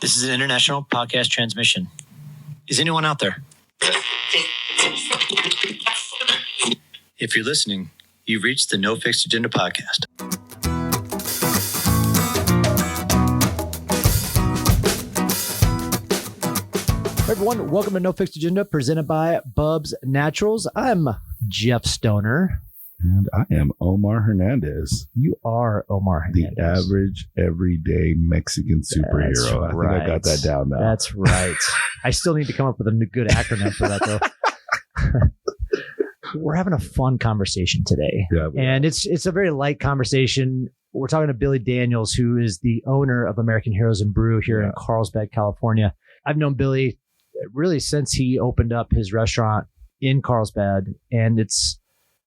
This is an international podcast transmission. Is anyone out there? If you're listening, you've reached the No Fixed Agenda podcast. Hey everyone, welcome to No Fixed Agenda, presented by Bubs Naturals. I'm Jeff Stoner. And I am Omar Hernandez. You are Omar Hernandez. The average, everyday Mexican superhero. That's I think I got that down now. That's right. I still need to come up with a good acronym for that, though. We're having a fun conversation today. Yeah, and it's a very light conversation. We're talking to Billy Daniels, who is the owner of American Heroes and Brew here in Carlsbad, California. I've known Billy really since he opened up his restaurant in Carlsbad, and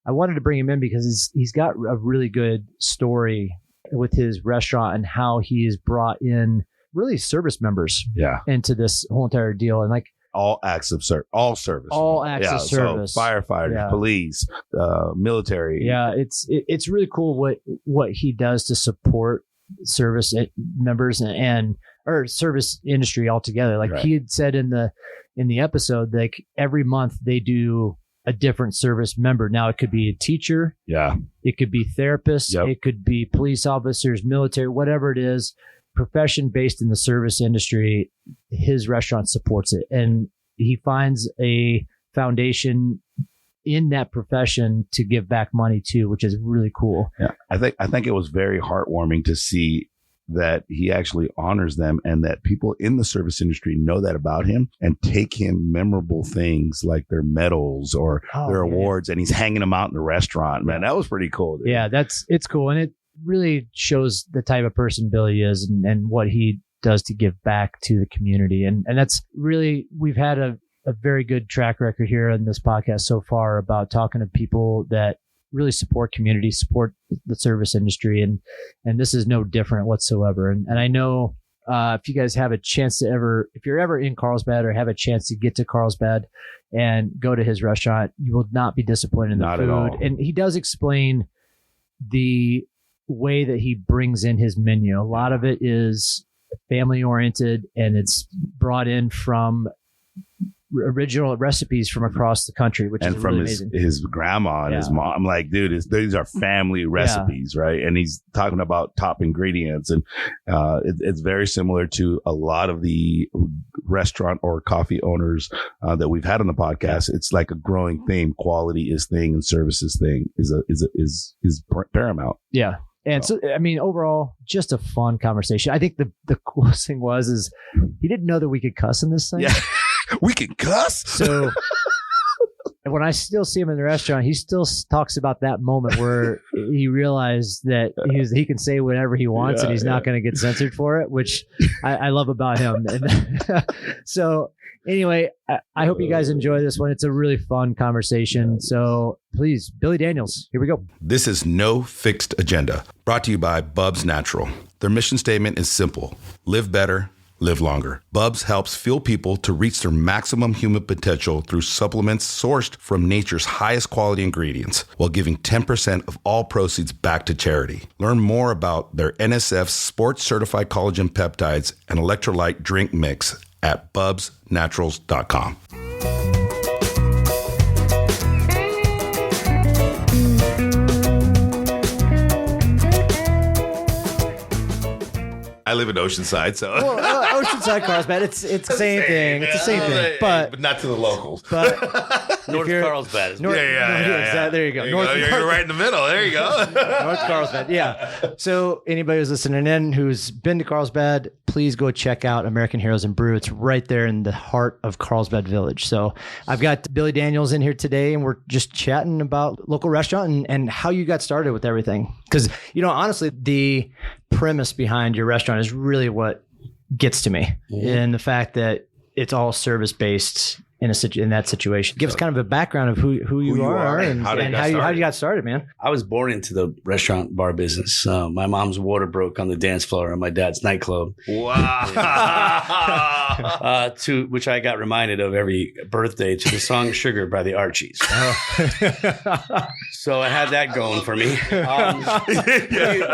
I wanted to bring him in because he's got a really good story with his restaurant and how he has brought in really service members into this whole entire deal. And like all acts of service, all service, service. So firefighters, police, military. Yeah. It's really cool what he does to support service members or service industry altogether. Like he had said in the episode, like every month they do a different service member. Now it could be a teacher. Yeah. It could be therapists. Yep. It could be police officers, military, whatever it is, profession based in the service industry. His restaurant supports it. And he finds a foundation in that profession to give back money to, which is really cool. Yeah. I think it was very heartwarming to see that he actually honors them and that people in the service industry know that about him and take him memorable things like their medals or their awards, and he's hanging them out in the restaurant. Man, that was pretty cool. Dude. Yeah, it's cool. And it really shows the type of person Billy is and what he does to give back to the community. And that's really, we've had a very good track record here in this podcast so far about talking to people that really support community, support the service industry. And this is no different whatsoever. And I know if you guys have a chance if you're ever in Carlsbad or have a chance to get to Carlsbad and go to his restaurant, you will not be disappointed in the food. At all. And he does explain the way that he brings in his menu. A lot of it is family oriented, and it's brought in from original recipes from across the country, which is from really amazing. His grandma and his mom. I'm like, dude, these are family recipes, right? And he's talking about top ingredients, and it's very similar to a lot of the restaurant or coffee owners that we've had on the podcast. It's like a growing theme. Quality is thing, and services thing is paramount. Yeah. And so, I mean, overall, just a fun conversation. I think the coolest thing is he didn't know that we could cuss in this thing. Yeah. We can cuss. So when I still see him in the restaurant, he still talks about that moment where he realized that he can say whatever he wants and he's not going to get censored for it, which I love about him. And so anyway, I hope you guys enjoy this one. It's a really fun conversation. So please, Billy Daniels, here we go. This is No Fixed Agenda, brought to you by Bubs Natural. Their mission statement is simple: live better, live longer. Bubs helps fuel people to reach their maximum human potential through supplements sourced from nature's highest quality ingredients, while giving 10% of all proceeds back to charity. Learn more about their NSF sports certified collagen peptides and electrolyte drink mix at bubsnaturals.com. I live in Oceanside, so Oceanside, Carlsbad. It's the same thing. It's the same thing, but not to the locals. But North Carlsbad. There you go. You're right in the middle. There you go. North Carlsbad. Yeah. So anybody who's listening in who's been to Carlsbad, please go check out American Heroes and Brew. It's right there in the heart of Carlsbad Village. So I've got Billy Daniels in here today, and we're just chatting about local restaurant and how you got started with everything. Because, honestly, the premise behind your restaurant is really what gets to me, in the fact that it's all service based in that situation? Give us kind of a background of who you are and how you got started, man. I was born into the restaurant bar business. My mom's water broke on the dance floor at my dad's nightclub. Wow. To which I got reminded of every birthday to the song Sugar by the Archies. So I had that going for me.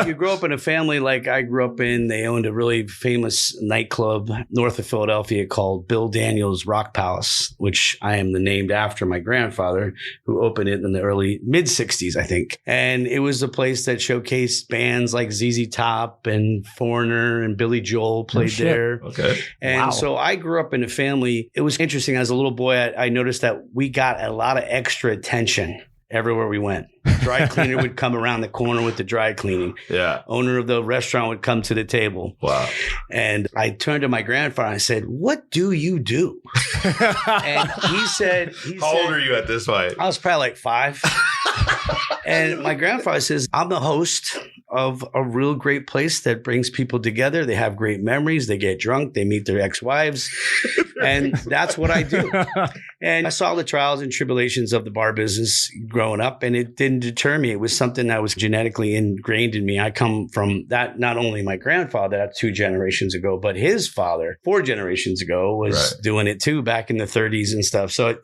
You grow up in a family like I grew up in. They owned a really famous nightclub north of Philadelphia called Bill Daniels Rock Palace, which I am named after my grandfather, who opened it in the early mid-60s, I think. And it was a place that showcased bands like ZZ Top and Foreigner and Billy Joel played there. Okay. And so I grew up in a family. It was interesting. As a little boy, I noticed that we got a lot of extra attention everywhere we went. Dry cleaner would come around the corner with the dry cleaning. Yeah. Owner of the restaurant would come to the table. Wow. And I turned to my grandfather and I said, "What do you do?" And he said, How old are you at this point? I was probably like 5. And my grandfather says, "I'm the host of a real great place that brings people together. They have great memories. They get drunk. They meet their ex-wives. And that's what I do." And I saw the trials and tribulations of the bar business growing up, and it didn't deter me. It was something that was genetically ingrained in me. I come from that, not only my grandfather, that's 2 generations ago, but his father, 4 generations ago, was doing it too back in the 30s and stuff. So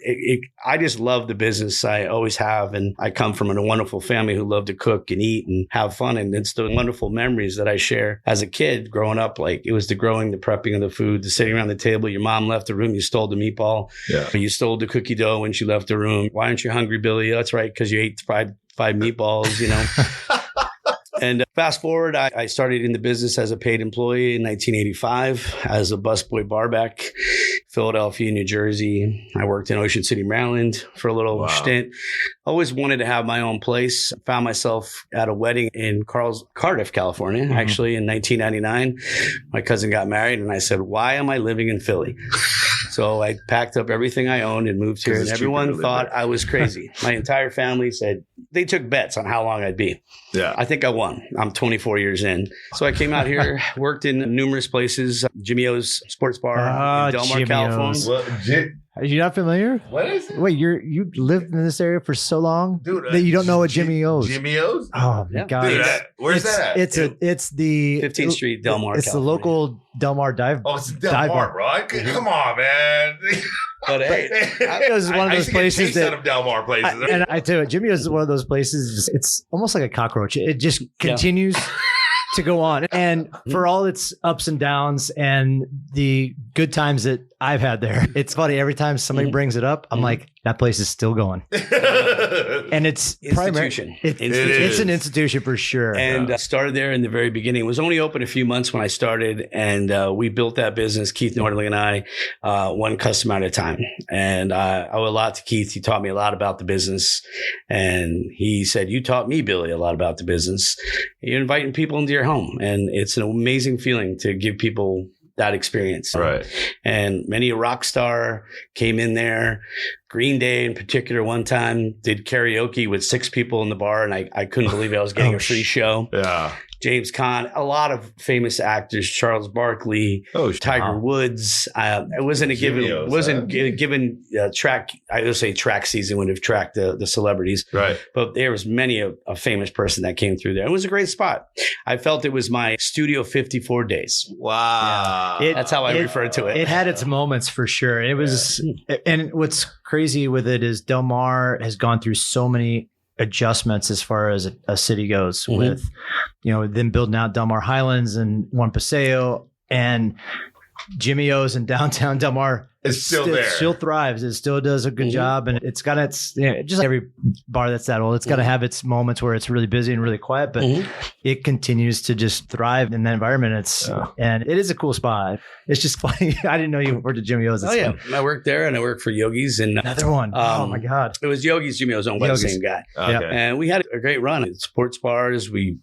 I just love the business. I always have. And I come from a wonderful family who love to cook and eat and have fun. And it's the wonderful memories that I share as a kid growing up. Like it was the growing, the prepping of the food, the sitting around the table. Your mom left the room. You stole the meatball. Yeah. You stole the cookie dough when she left the room. Why aren't you hungry, Billy? That's right, because you ate five meatballs, you know. And fast forward, I started in the business as a paid employee in 1985 as a busboy barback, Philadelphia, New Jersey. I worked in Ocean City, Maryland for a little stint. Always wanted to have my own place. Found myself at a wedding in Cardiff, California, actually in 1999. My cousin got married and I said, "Why am I living in Philly?" So I packed up everything I owned and moved here. And everyone thought I was crazy. My entire family said they took bets on how long I'd be. Yeah, I think I won. I'm 24 years in. So I came out here, worked in numerous places. Jimmy O's Sports Bar in Del Mar, California. Are you not familiar? What is it? Wait, you lived in this area for so long, dude, that you don't know what Jimmy O's? Jimmy O's? Oh my God! Dude, where's that? It's the 15th Street, Del Mar. It's California. The local Del Mar dive. Oh, it's Del Mar, bro. Come on, man. But hey, it was one of those places that of Del Mar places. And I tell you, Jimmy is one of those places. It's almost like a cockroach. It just continues to go on. And for all its ups and downs and the good times that I've had there, it's funny. Every time somebody brings it up, I'm like, that place is still going. And it's institution. It's an institution for sure. And started there in the very beginning. It was only open a few months when I started, and we built that business, Keith Nordling and I, one customer at a time. And I owe a lot to Keith. He taught me a lot about the business. And he said, "You taught me, Billy, a lot about the business. You're inviting people into your home." And it's an amazing feeling to give people that experience. Right. And many a rock star came in there. Green Day in particular one time did karaoke with 6 people in the bar, and I couldn't believe I was getting a free show. Yeah. James Caan, a lot of famous actors, Charles Barkley, Tiger Woods. It wasn't a given track. I would say track season would have tracked the celebrities, right? But there was many a famous person that came through there. It was a great spot. I felt it was my Studio 54 days. Wow, that's how I referred to it. It had its moments for sure. It was, and what's crazy with it is Del Mar has gone through so many adjustments as far as a city goes, with them building out Del Mar Highlands and One Paseo, and Jimmy O's in downtown Del Mar. It's still there. It still thrives. It still does a good job. And it's got just like every bar that's that old, it's got to have its moments where it's really busy and really quiet, but it continues to just thrive in that environment. And it is a cool spot. It's just funny. I didn't know you worked at Jimmy O's. I worked there, and I worked for Yogi's. And another one. Oh my God. It was Yogi's, Jimmy O's owned by the same guy. Okay. And we had a great run at sports bars. We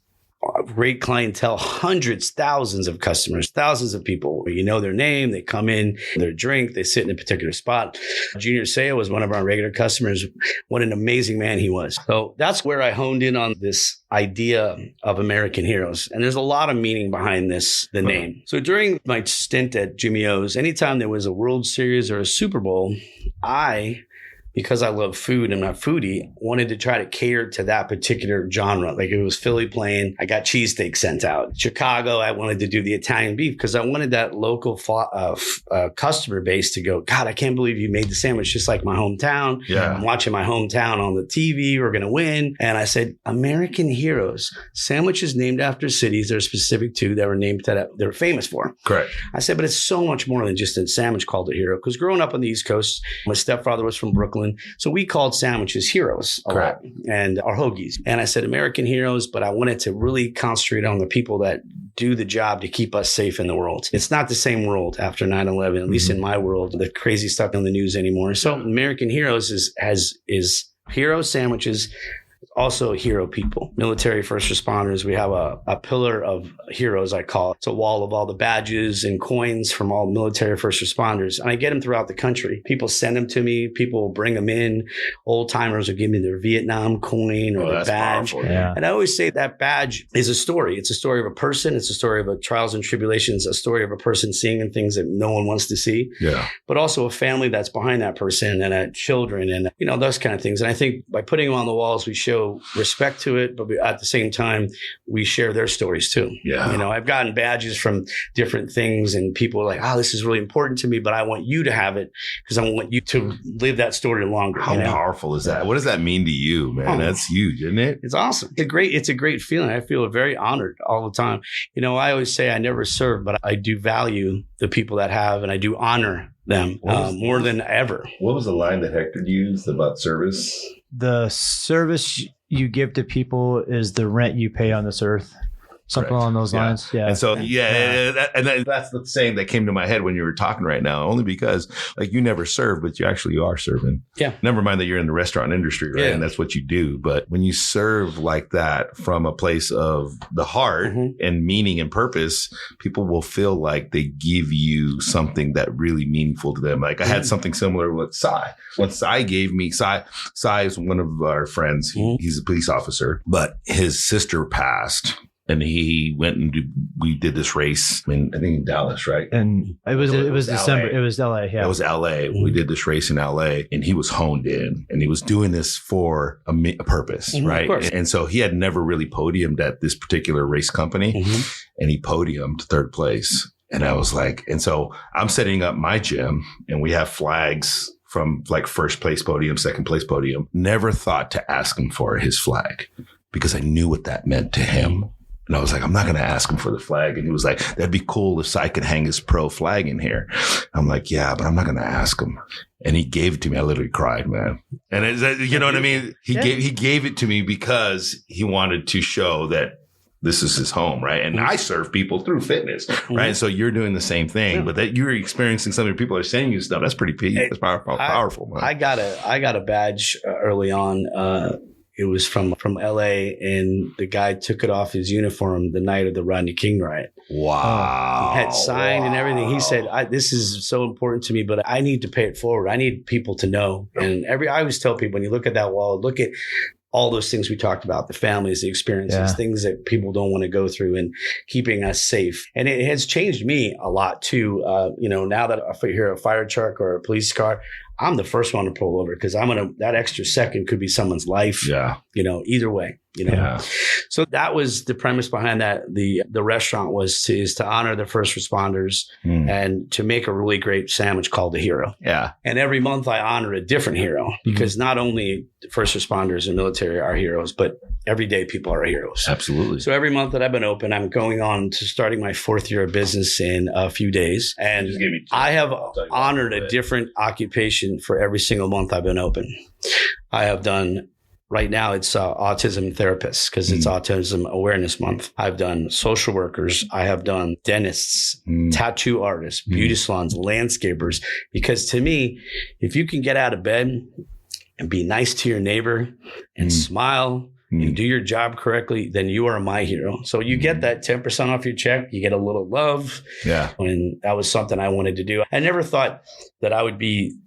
great clientele, hundreds, thousands of customers, thousands of people. You know their name, they come in, their drink, they sit in a particular spot. Junior Seau was one of our regular customers. What an amazing man he was. So that's where I honed in on this idea of American Heroes. And there's a lot of meaning behind the name. So during my stint at Jimmy O's, anytime there was a World Series or a Super Bowl, because I love food and I'm a foodie, wanted to try to cater to that particular genre. Like if it was Philly playing, I got cheesesteak sent out. Chicago, I wanted to do the Italian beef because I wanted that local customer base to go, God, I can't believe you made the sandwich just like my hometown. Yeah. I'm watching my hometown on the TV. We're going to win. And I said, American Heroes, sandwiches named after cities they're specific to that were named that they're famous for. Correct. I said, but it's so much more than just a sandwich called a hero. Because growing up on the East Coast, my stepfather was from Brooklyn. So we called sandwiches heroes a lot, and our hoagies. And I said American Heroes, but I wanted to really concentrate on the people that do the job to keep us safe in the world. It's not the same world after 9/11, at least in my world, the crazy stuff on the news anymore. So American Heroes is hero sandwiches, also hero people, military first responders. We have a pillar of heroes, I call it. It's a wall of all the badges and coins from all military first responders. And I get them throughout the country. People send them to me. People bring them in. Old timers will give me their Vietnam coin or their badge. Yeah. And I always say that badge is a story. It's a story of a person. It's a story of a trials and tribulations, a story of a person seeing and things that no one wants to see. Yeah. But also a family that's behind that person and children and, those kind of things. And I think by putting them on the walls, we show respect to it, but at the same time, we share their stories too. Yeah. I've gotten badges from different things and people are like, oh, this is really important to me, but I want you to have it because I want you to live that story longer. How powerful is that? What does that mean to you, man? That's huge, isn't it? It's awesome. It's a great feeling. I feel very honored all the time. I always say I never serve, but I do value the people that have, and I do honor them more than ever. What was the line that Hector used about service? The service you give to people is the rent you pay on this earth. Something along those lines. Yeah. And so, that's the saying that came to my head when you were talking right now, only because like you never serve, but you actually are serving. Yeah. Never mind that you're in the restaurant industry, right? Yeah. And that's what you do. But when you serve like that from a place of the heart and meaning and purpose, people will feel like they give you something that really meaningful to them. Like I had something similar with Sai. What Sai gave me, Sai is one of our friends. He's a police officer, but his sister passed. And he went and we did this race I think in Dallas, right? And it was December. LA. It was LA. Yeah. It was LA. We did this race in LA and he was honed in and he was doing this for a purpose, right? And so he had never really podiumed at this particular race company and he podiumed third place. And I was like, and so I'm setting up my gym and we have flags from like first place podium, second place podium. Never thought to ask him for his flag because I knew what that meant to him. And I was like, I'm not going to ask him for the flag. And he was like, that'd be cool if Sai could hang his pro flag in here. I'm like, yeah, but I'm not going to ask him. And he gave it to me. I literally cried, man. And you know what I mean? He gave it to me because he wanted to show that this is his home, right? And I serve people through fitness, right? And so you're doing the same thing, but that you're experiencing something. People are sending you stuff. That's pretty that's powerful, man. I got a badge early on. It was from LA, and the guy took it off his uniform the night of the Rodney King riot. Wow. He had signed and everything. He said, this is so important to me, but I need to pay it forward. I need people to know. And I always tell people, when you look at that wall, look at all those things we talked about, the families, the experiences, things that people don't want to go through and keeping us safe. And it has changed me a lot too. Now that I hear a fire truck or a police car, I'm the first one to pull over because that extra second could be someone's life. Yeah. Either way. So that was the premise behind that. The restaurant is to honor the first responders and to make a really great sandwich called the Hero. Yeah. And every month I honor a different hero because not only first responders and military are heroes, but everyday people are heroes. Absolutely. So every month that I've been open, I'm going on to starting my 4th year of business in a few days. And I have honored a different occupation for every single month I've been open. I have done, right now it's autism therapists because it's Autism Awareness Month. I've done social workers. I have done dentists, tattoo artists, beauty salons, landscapers. Because to me, if you can get out of bed and be nice to your neighbor and smile and do your job correctly, then you are my hero. So you get that 10% off your check. You get a little love. Yeah. And that was something I wanted to do. I never thought that I would be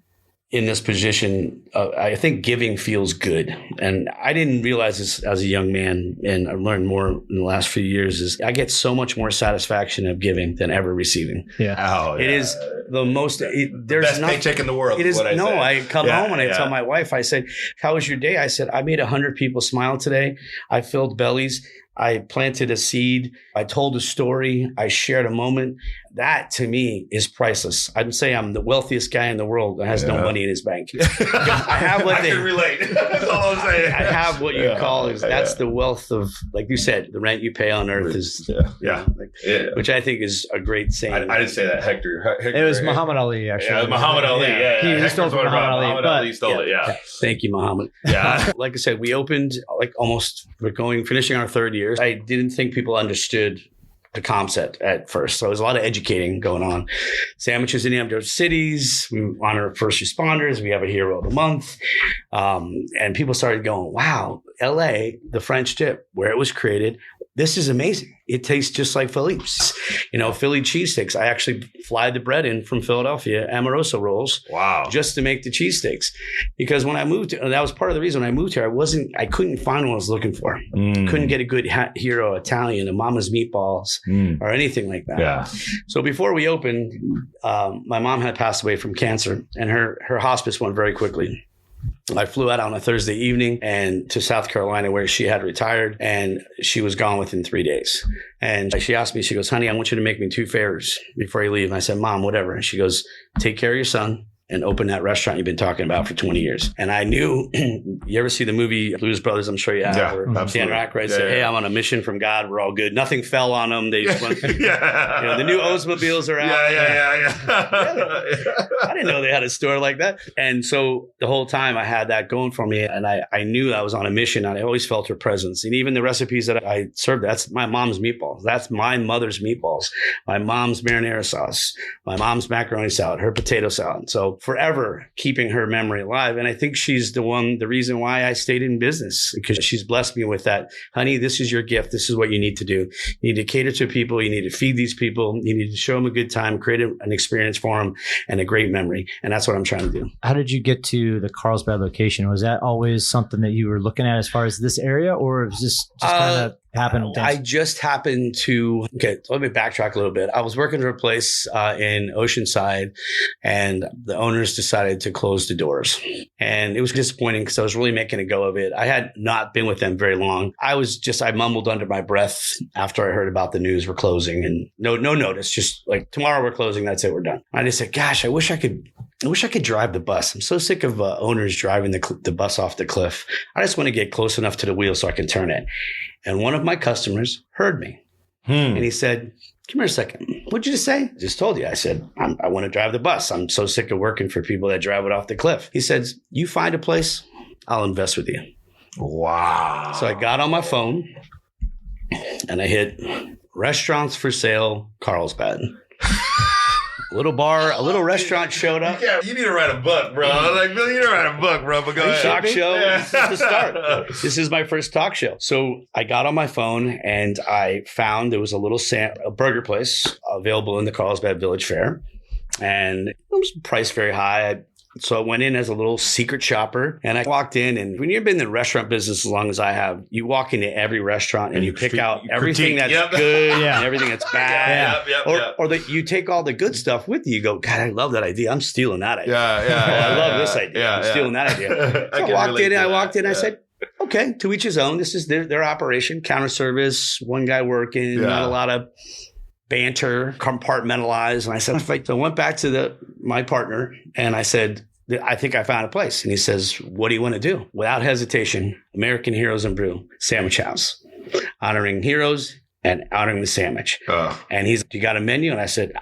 in this position. I think giving feels good. And I didn't realize this as a young man, and I've learned more in the last few years, is I get so much more satisfaction of giving than ever receiving. Yeah. Oh, It is the most, there's best paycheck in the world. It is. what I No, say. I come home and I tell my wife, I said, how was your day? I said, I made 100 people smile today. I filled bellies. I planted a seed. I told a story. I shared a moment. That to me is priceless. I'd say I'm the wealthiest guy in the world that has no money in his bank. I have what I can relate. That's all I'm saying. I have what you call is that's the wealth of, like you said, the rent you pay on earth is, which I think is a great saying. I didn't say that, Hector. It was Muhammad Ali, actually. Yeah, Muhammad Ali. Yeah. He stole from Muhammad Ali. Muhammad Ali stole it. Yeah. Thank you, Muhammad. Yeah. Like I said, we opened we're finishing our third year. I didn't think people understood the concept at first. So there's a lot of educating going on. Sandwiches in the cities. We honor first responders. We have a hero of the month. And people started going, wow, LA, the French dip, where it was created. This is amazing. It tastes just like Philippe's. Philly cheesesteaks. I actually fly the bread in from Philadelphia, Amoroso rolls. Wow. Just to make the cheesesteaks. Because when I moved, that was part of the reason when I moved here, I couldn't find what I was looking for. Couldn't get a good hero Italian, a Mama's Meatballs or anything like that. Yeah. So before we opened, my mom had passed away from cancer, and her hospice went very quickly. I flew out on a Thursday evening and to South Carolina, where she had retired, and she was gone within 3 days. And she asked me, she goes, honey, I want you to make me 2 favors before you leave. And I said, Mom, whatever. And she goes, take care of your son and open that restaurant you've been talking about for 20 years. And I knew, you ever see the movie Blues Brothers? I'm sure you have. Yeah, where absolutely. Dan Aykroyd said, hey, I'm on a mission from God. We're all good. Nothing fell on them. They just went, the new Oldsmobiles are out. I didn't know they had a store like that. And so the whole time I had that going for me, and I knew I was on a mission, and I always felt her presence. And even the recipes that I served, that's my mom's meatballs. That's my mother's meatballs. My mom's marinara sauce, my mom's macaroni salad, her potato salad. So forever keeping her memory alive. And I think she's the reason why I stayed in business, because she's blessed me with that. Honey, this is your gift. This is what you need to do. You need to cater to people. You need to feed these people. You need to show them a good time, create an experience for them and a great memory. And that's what I'm trying to do. How did you get to the Carlsbad location? Was that always something that you were looking at as far as this area, or was this just kind of happened? I just happened to, let me backtrack a little bit. I was working for a place in Oceanside, and the owners decided to close the doors. And it was disappointing because I was really making a go of it. I had not been with them very long. I mumbled under my breath after I heard about the news we're closing, and no notice, just like, tomorrow we're closing. That's it. We're done. I just said, gosh, I wish I could drive the bus. I'm so sick of owners driving the bus off the cliff. I just want to get close enough to the wheel so I can turn it. And one of my customers heard me, and he said, come here a second. What'd you just say? I just told you. I said, I want to drive the bus. I'm so sick of working for people that drive it off the cliff. He said, you find a place, I'll invest with you. Wow. So I got on my phone and I hit restaurants for sale, Carlsbad. A little restaurant showed up. Yeah, you need to write a book, bro. You need to write a book, bro. But go ahead. Talk show. Yeah. This is the start. This is my first talk show. So I got on my phone and I found there was a burger place available in the Carlsbad Village Fair. And it was priced very high. So I went in as a little secret shopper, and I walked in, and when you've been in the restaurant business as long as I have, you walk into every restaurant and you pick out everything that's good and everything that's bad. Or that you take all the good stuff with you. You go, God, I love that idea. I'm stealing that idea. I love this idea. I'm stealing that idea. So I walked in, I said, okay, to each his own. This is their operation, counter service, one guy working, not a lot of banter, compartmentalized. And I said, so I went back to my partner and I said, I think I found a place. And he says, what do you want to do? Without hesitation, American Heroes and Brew, Sandwich House, honoring heroes and honoring the sandwich. And he's, you got a menu? And I said,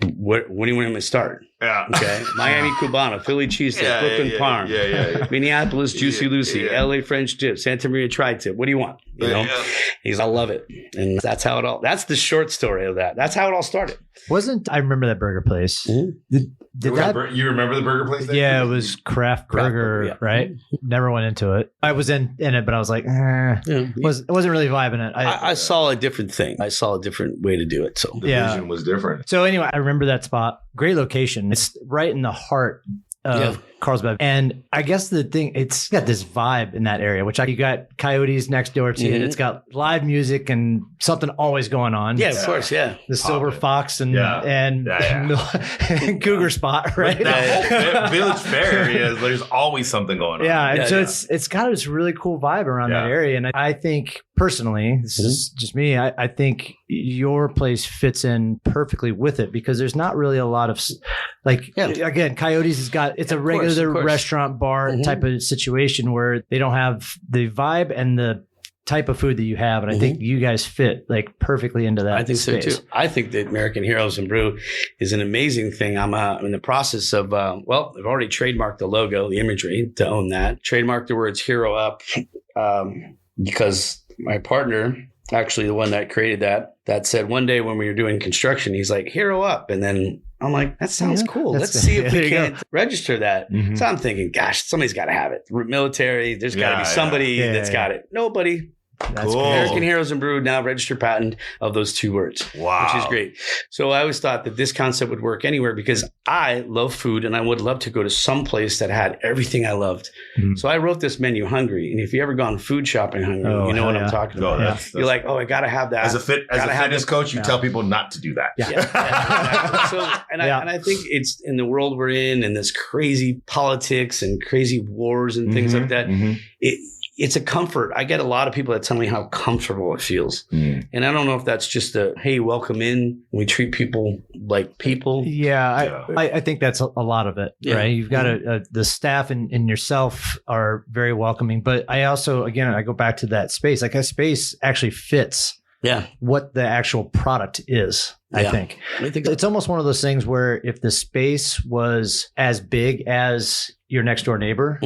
when do you want me to start? Yeah. Okay. Miami Cubana, Philly cheesesteak, Brooklyn Parm, Minneapolis Juicy Lucy, LA French dip, Santa Maria tri-tip. What do you want? You know? He's, I love it. And that's how that's the short story of that. That's how it all started. I remember that burger place. Did that? You remember the burger place? Yeah, it was Craft Burger, yeah. right? Never went into it. I was in it, but I was like, wasn't really vibing it. I saw a different thing. I saw a different way to do it. So The vision was different. So anyway, I remember that spot. Great location. It's right in the heart of Carlsbad. And I guess the thing, it's got this vibe in that area, you got Coyotes next door to you. And it's got live music and something always going on. yeah, of course, yeah. The Silver Fox and Cougar Spot, right? That whole Village Fair area, there's always something going on. Yeah, and it's got this really cool vibe around that area. And I think personally, this is just me, I think your place fits in perfectly with it because there's not really a lot of again, Coyotes has got it's a regular restaurant bar type of situation where they don't have the vibe and the type of food that you have, and I think you guys fit like perfectly into that. I think space. so too. I think that American Heroes and Brew is an amazing thing. I'm in the process of I've already trademarked the logo, the imagery to own that. Trademarked the words "Hero Up" because my partner, actually the one that created that said one day when we were doing construction, he's like, "Hero Up," and then I'm like, that sounds cool. Let's see if we can register that. So I'm thinking, gosh, somebody's got to have it. Military, there's got to be somebody that's got it. Nobody. That's cool. American Heroes and Brew, now registered patent of those two words. Wow. Which is great. So I always thought that this concept would work anywhere because I love food and I would love to go to some place that had everything I loved. So I wrote this menu hungry. And if you ever gone food shopping hungry, you know what I'm talking about. That's You're like, I got to have that. As a fitness coach, you tell people not to do that. And I think it's in the world we're in and this crazy politics and crazy wars and things like that. It's a comfort. I get a lot of people that tell me how comfortable it feels. And I don't know if that's just hey, welcome in. We treat people like people. I think that's a lot of it, right? You've got the staff and yourself are very welcoming. But I also, again, I go back to that space. Like a space actually fits what the actual product is. I think it's almost one of those things where if the space was as big as your next door neighbor,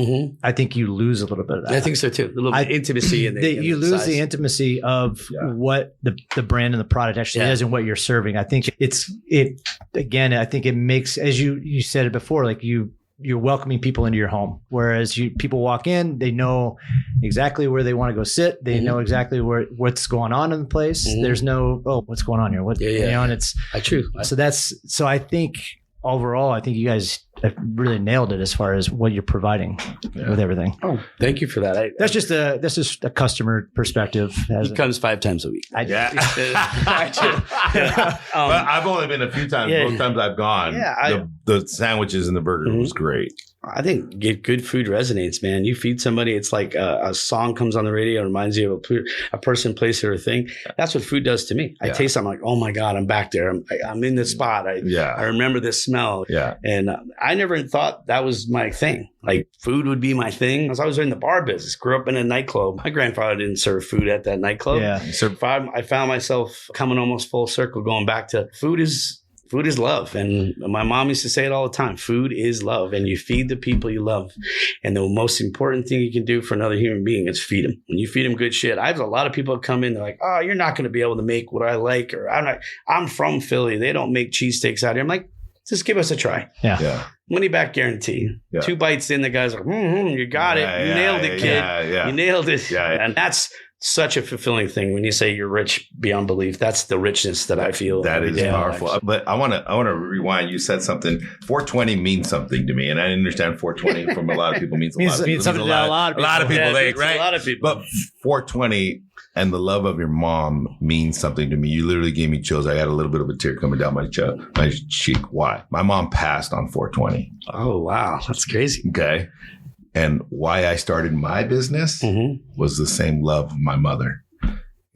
I think you lose a little bit of that. I think so too. A little bit of intimacy you lose size. the intimacy of what the brand and the product actually is and what you're serving. I think I think it makes, as you said it before, like you're welcoming people into your home. Whereas people walk in, they know exactly where they want to go sit. They know exactly what's going on in the place. There's no, what's going on here? And it's true. So I think overall, I think you guys have really nailed it as far as what you're providing with everything. Oh, thank you for that. That's just a customer perspective. He comes 5 times a week. But I've only been a few times. Both times I've gone, the sandwiches and the burger was great. I think good food resonates, man. You feed somebody, it's like a song comes on the radio and reminds you of a person, place, or a thing. That's what food does to me. I taste something like, oh my God, I'm back there. I'm in the spot. I remember this smell. And I never thought that was my thing. Like food would be my thing. I was in the bar business, grew up in a nightclub. My grandfather didn't serve food at that nightclub. So I found myself coming almost full circle, going back to food is love. And my mom used to say it all the time. Food is love. And you feed the people you love. And the most important thing you can do for another human being is feed them. When you feed them good shit. I have a lot of people come in, they're like, oh, you're not going to be able to make what I like. Or I'm from Philly. They don't make cheesesteaks out here. I'm like, just give us a try. Money back guarantee. 2 bites in, the guy's like, you got it. You nailed it, kid. You nailed it. And that's such a fulfilling thing when you say you're rich beyond belief. That's the richness that I feel. That is powerful. But I want to rewind. You said something. 420 means something to me, and I understand 420 from a lot of people means a lot. Means something to a lot of people. Right? A lot of people. But 420 and the love of your mom means something to me. You literally gave me chills. I had a little bit of a tear coming down my cheek. Why? My mom passed on 420. Oh wow, that's crazy. Okay. And why I started my business was the same love of my mother.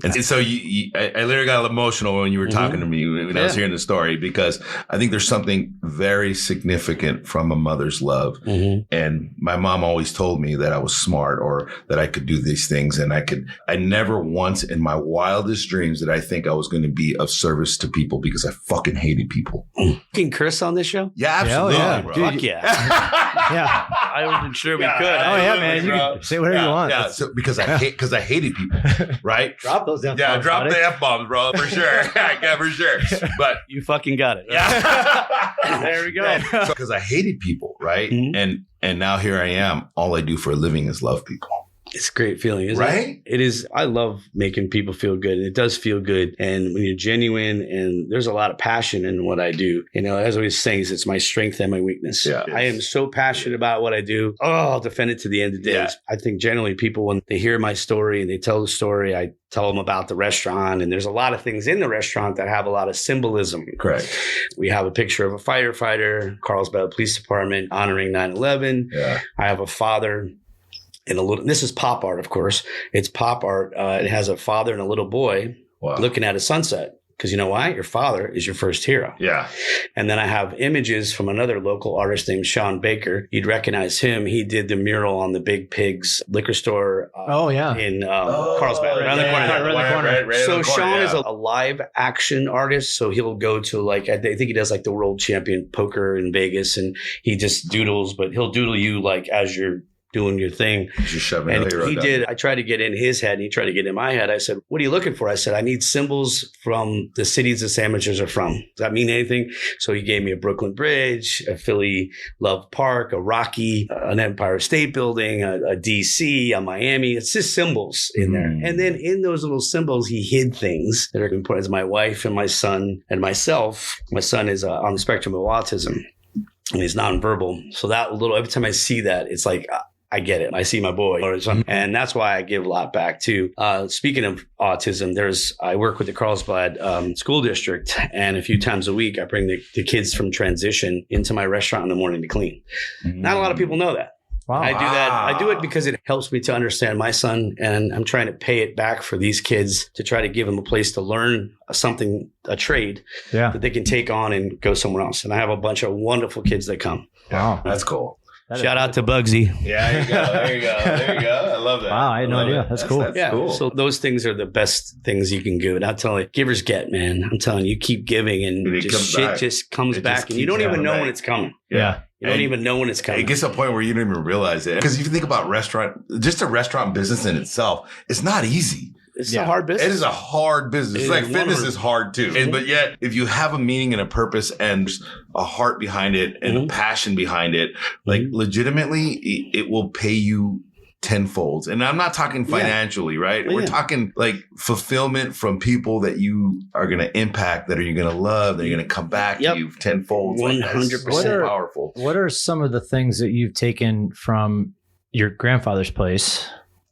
And so I literally got emotional when you were talking to me when I was hearing the story, because I think there's something very significant from a mother's love. And my mom always told me that I was smart or that I could do these things. And I never once in my wildest dreams did I think I was going to be of service to people, because I fucking hated people. You can curse on this show? Yeah, absolutely. Bro. Fuck yeah. I wasn't sure we could. Oh yeah, man. You can say whatever you want. Yeah. So because I hated people, right? Drop those F-bombs. Yeah, drop the F-bombs, bro, for sure. Yeah, for sure. But you fucking got it. Yeah. There we go. Because I hated people, right? Mhm. And now here I am. All I do for a living is love people. It's a great feeling, isn't Right? it? It is. I love making people feel good. And it does feel good. And when you're genuine and there's a lot of passion in what I do, you know, as I was saying, it's my strength and my weakness. Yeah. I am so passionate about what I do. Oh, I'll defend it to the end of the day. Yeah. I think generally people, when they hear my story and they tell the story, I tell them about the restaurant. And there's a lot of things in the restaurant that have a lot of symbolism. Correct. We have a picture of a firefighter, Carlsbad Police Department honoring 9/11. Yeah. I have a father. This is pop art, of course. It's pop art. It has a father and a little boy Wow. looking at a sunset. Because you know why? Your father is your first hero. Yeah. And then I have images from another local artist named Sean Baker. You'd recognize him. He did the mural on the Big Pigs liquor store in Carlsbad, around the corner. Right So on the corner, Sean is yeah. a live action artist. So he'll go to I think he does like the world champion poker in Vegas, and he just doodles, but he'll doodle you like as you're doing your thing. Just shoving And a hero he down. did. I tried to get in his head and he tried to get in my head. I said, what are you looking for? I said, I need symbols from the cities the sandwiches are from. Does that mean anything? So he gave me a Brooklyn Bridge, a Philly Love Park, a Rocky, an Empire State Building, a DC, a Miami. It's just symbols in there. And then in those little symbols, he hid things that are important to my wife and my son and myself. My son is on the spectrum of autism and he's nonverbal. So that little, every time I see that, it's like, I get it. I see my boy or something. And that's why I give a lot back too. Speaking of autism, I work with the Carlsbad school district, and a few times a week, I bring the kids from transition into my restaurant in the morning to clean. Not a lot of people know that. Wow. I do that. I do it because it helps me to understand my son, and I'm trying to pay it back for these kids to try to give them a place to learn something, a trade that they can take on and go somewhere else. And I have a bunch of wonderful kids that come. Wow. That's cool. Shout out to Bugsy. Yeah, there you go. There you go. There you go. I love that. Wow, I had no idea. That's cool. Yeah. Cool. So those things are the best things you can give. And I'm telling you, givers get, man. I'm telling you, keep giving and And it just comes shit back. just comes It back. just And you keeps don't even coming know back. when it's coming. Yeah. You don't even know when it's coming. It gets to a point where you don't even realize it. Because if you think about just a restaurant business in itself, it's not easy. It's a hard business. It is a hard business. It Like is fitness 100%. is hard too. But yet, if you have a meaning and a purpose and there's a heart behind it and a passion behind it, like legitimately, it will pay you tenfold. And I'm not talking financially, right? We're talking like fulfillment from people that you are going to impact, that you're going to love, that you're going to come back to you tenfold. 100%. So powerful. What are some of the things that you've taken from your grandfather's place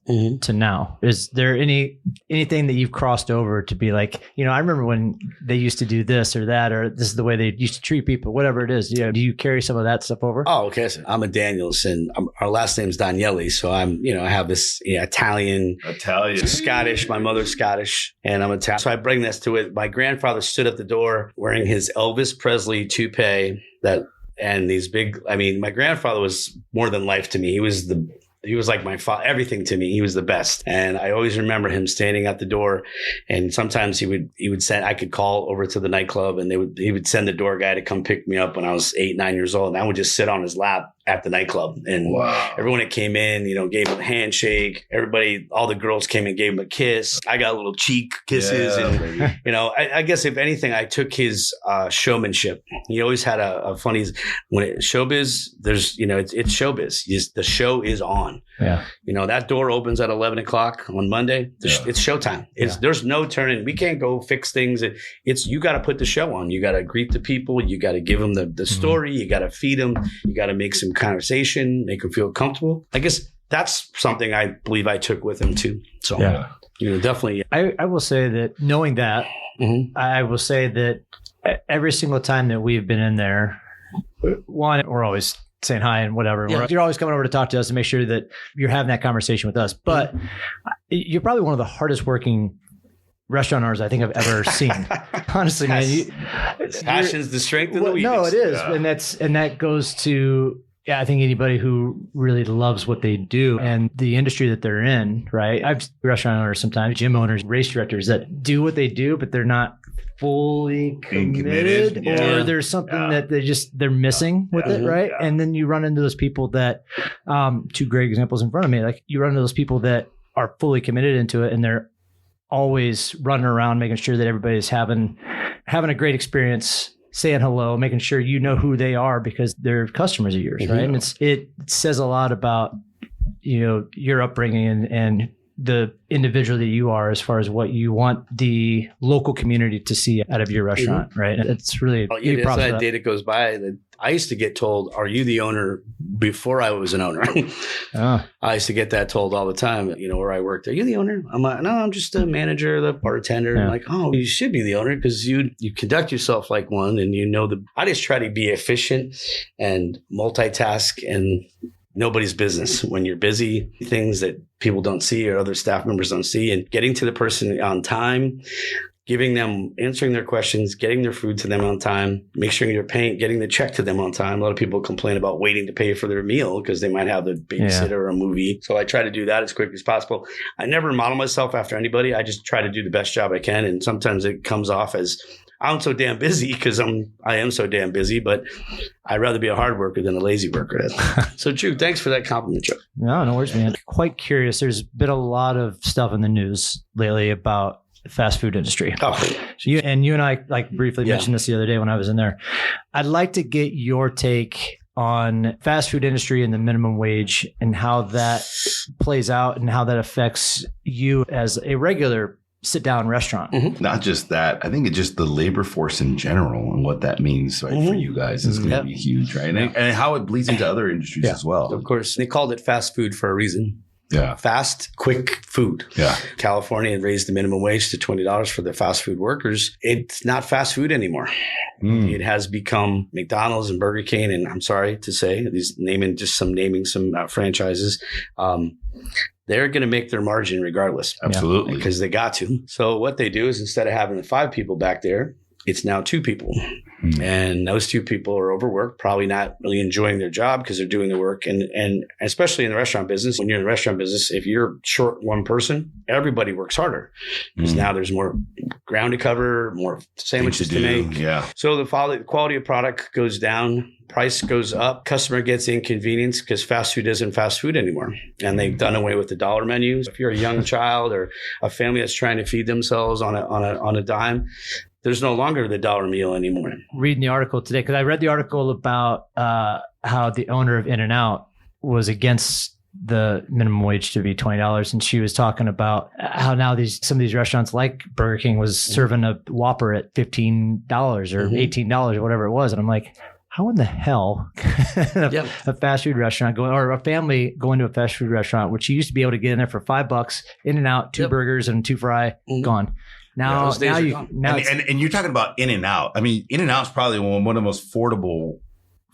to now? Is there anything that you've crossed over to be like, I remember when they used to do this or that, or this is the way they used to treat people, whatever it is. Do you carry some of that stuff over? Oh, okay. So I'm a Daniels, and our last name's Daniele. So I have this Italian, Scottish. My mother's Scottish, and I'm Italian. So I bring this to it. My grandfather stood at the door wearing his Elvis Presley toupee and these big. I mean, my grandfather was more than life to me. He was like my father, everything to me. He was the best. And I always remember him standing at the door. And sometimes he would send, I could call over to the nightclub and he would send the door guy to come pick me up when I was 8, 9 years old. And I would just sit on his lap at the nightclub. And everyone that came in, gave him a handshake. Everybody, all the girls came and gave him a kiss. I got little cheek kisses. I guess if anything, I took his showmanship. He always had a funny, showbiz, there's, it's showbiz. The show is on. Yeah. That door opens at 11 o'clock on Monday. It's showtime. There's no turning. We can't go fix things. You got to put the show on. You got to greet the people. You got to give them the story. You got to feed them. You got to make some conversation, make them feel comfortable. I guess that's something I believe I took with him too. So, definitely. I will say that knowing that, I will say that every single time that we've been in there, one, we're always saying hi and whatever. Yeah. You're always coming over to talk to us and make sure that you're having that conversation with us. But you're probably one of the hardest working restaurant owners I think I've ever seen. Honestly, man. Passion's the strength of the weakness. No, it is. Yeah. And that goes to, I think anybody who really loves what they do and the industry that they're in, right? I've restaurant owners sometimes, gym owners, race directors that do what they do, but they're not fully committed. Or there's something that they're missing with it, right? Yeah. And then you run into those people that, two great examples in front of me, like you run into those people that are fully committed into it and they're always running around making sure that everybody's having a great experience saying hello, making sure you know who they are because they're customers of yours, right? And it says a lot about, your upbringing and the individual that you are as far as what you want the local community to see out of your restaurant, right? It's really it's that day that goes by that I used to get told, "Are you the owner?" before I was an owner. I used to get that told all the time, where I worked. "Are you the owner?" I'm like, "No, I'm just a manager, the bartender." I'm like, "Oh, you should be the owner because you conduct yourself like one, and I just try to be efficient and multitask and nobody's business when you're busy, things that people don't see or other staff members don't see, and getting to the person on time, answering their questions, getting their food to them on time, make sure you're getting the check to them on time. A lot of people complain about waiting to pay for their meal because they might have the babysitter or a movie. So I try to do that as quick as possible. I never model myself after anybody. I just try to do the best job I can. And sometimes it comes off as I'm so damn busy because I am so damn busy, but I'd rather be a hard worker than a lazy worker. So true. Thanks for that compliment, Joe. No worries, man. Quite curious. There's been a lot of stuff in the news lately about the fast food industry. So you and I briefly mentioned this the other day when I was in there. I'd like to get your take on fast food industry and the minimum wage and how that plays out and how that affects you as a regular sit-down restaurant. Not just that. I think it's just the labor force in general and what that means for you guys is going to be huge, right? And how it bleeds into other industries as well. Of course. They called it fast food for a reason. Yeah. Fast, quick food. Yeah. California had raised the minimum wage to $20 for the fast food workers. It's not fast food anymore. It has become McDonald's and Burger King. And I'm sorry to say, naming some franchises. They're going to make their margin regardless. Absolutely. Because they got to. So what they do is instead of having the 5 people back there, it's now 2 people. And those 2 people are overworked, probably not really enjoying their job because they're doing the work. And especially in the restaurant business, when you're in the restaurant business, if you're short one person, everybody works harder because now there's more ground to cover, more sandwiches to make. Yeah. So the quality of product goes down. Price goes up. Customer gets inconvenience because fast food isn't fast food anymore. And they've done away with the dollar menus. If you're a young child or a family that's trying to feed themselves on a dime, there's no longer the dollar meal anymore. Reading the article today, because I read the article about how the owner of In-N-Out was against the minimum wage to be $20. And she was talking about how now some of these restaurants like Burger King was serving a Whopper at $15 or $18 or whatever it was. And I'm like, how in the hell a fast food restaurant or a family going to a fast food restaurant, which you used to be able to get in there for $5, In-N-Out, 2 burgers and 2 fry, gone. Now you're talking about In-N-Out. I mean, In-N-Out's probably one of the most affordable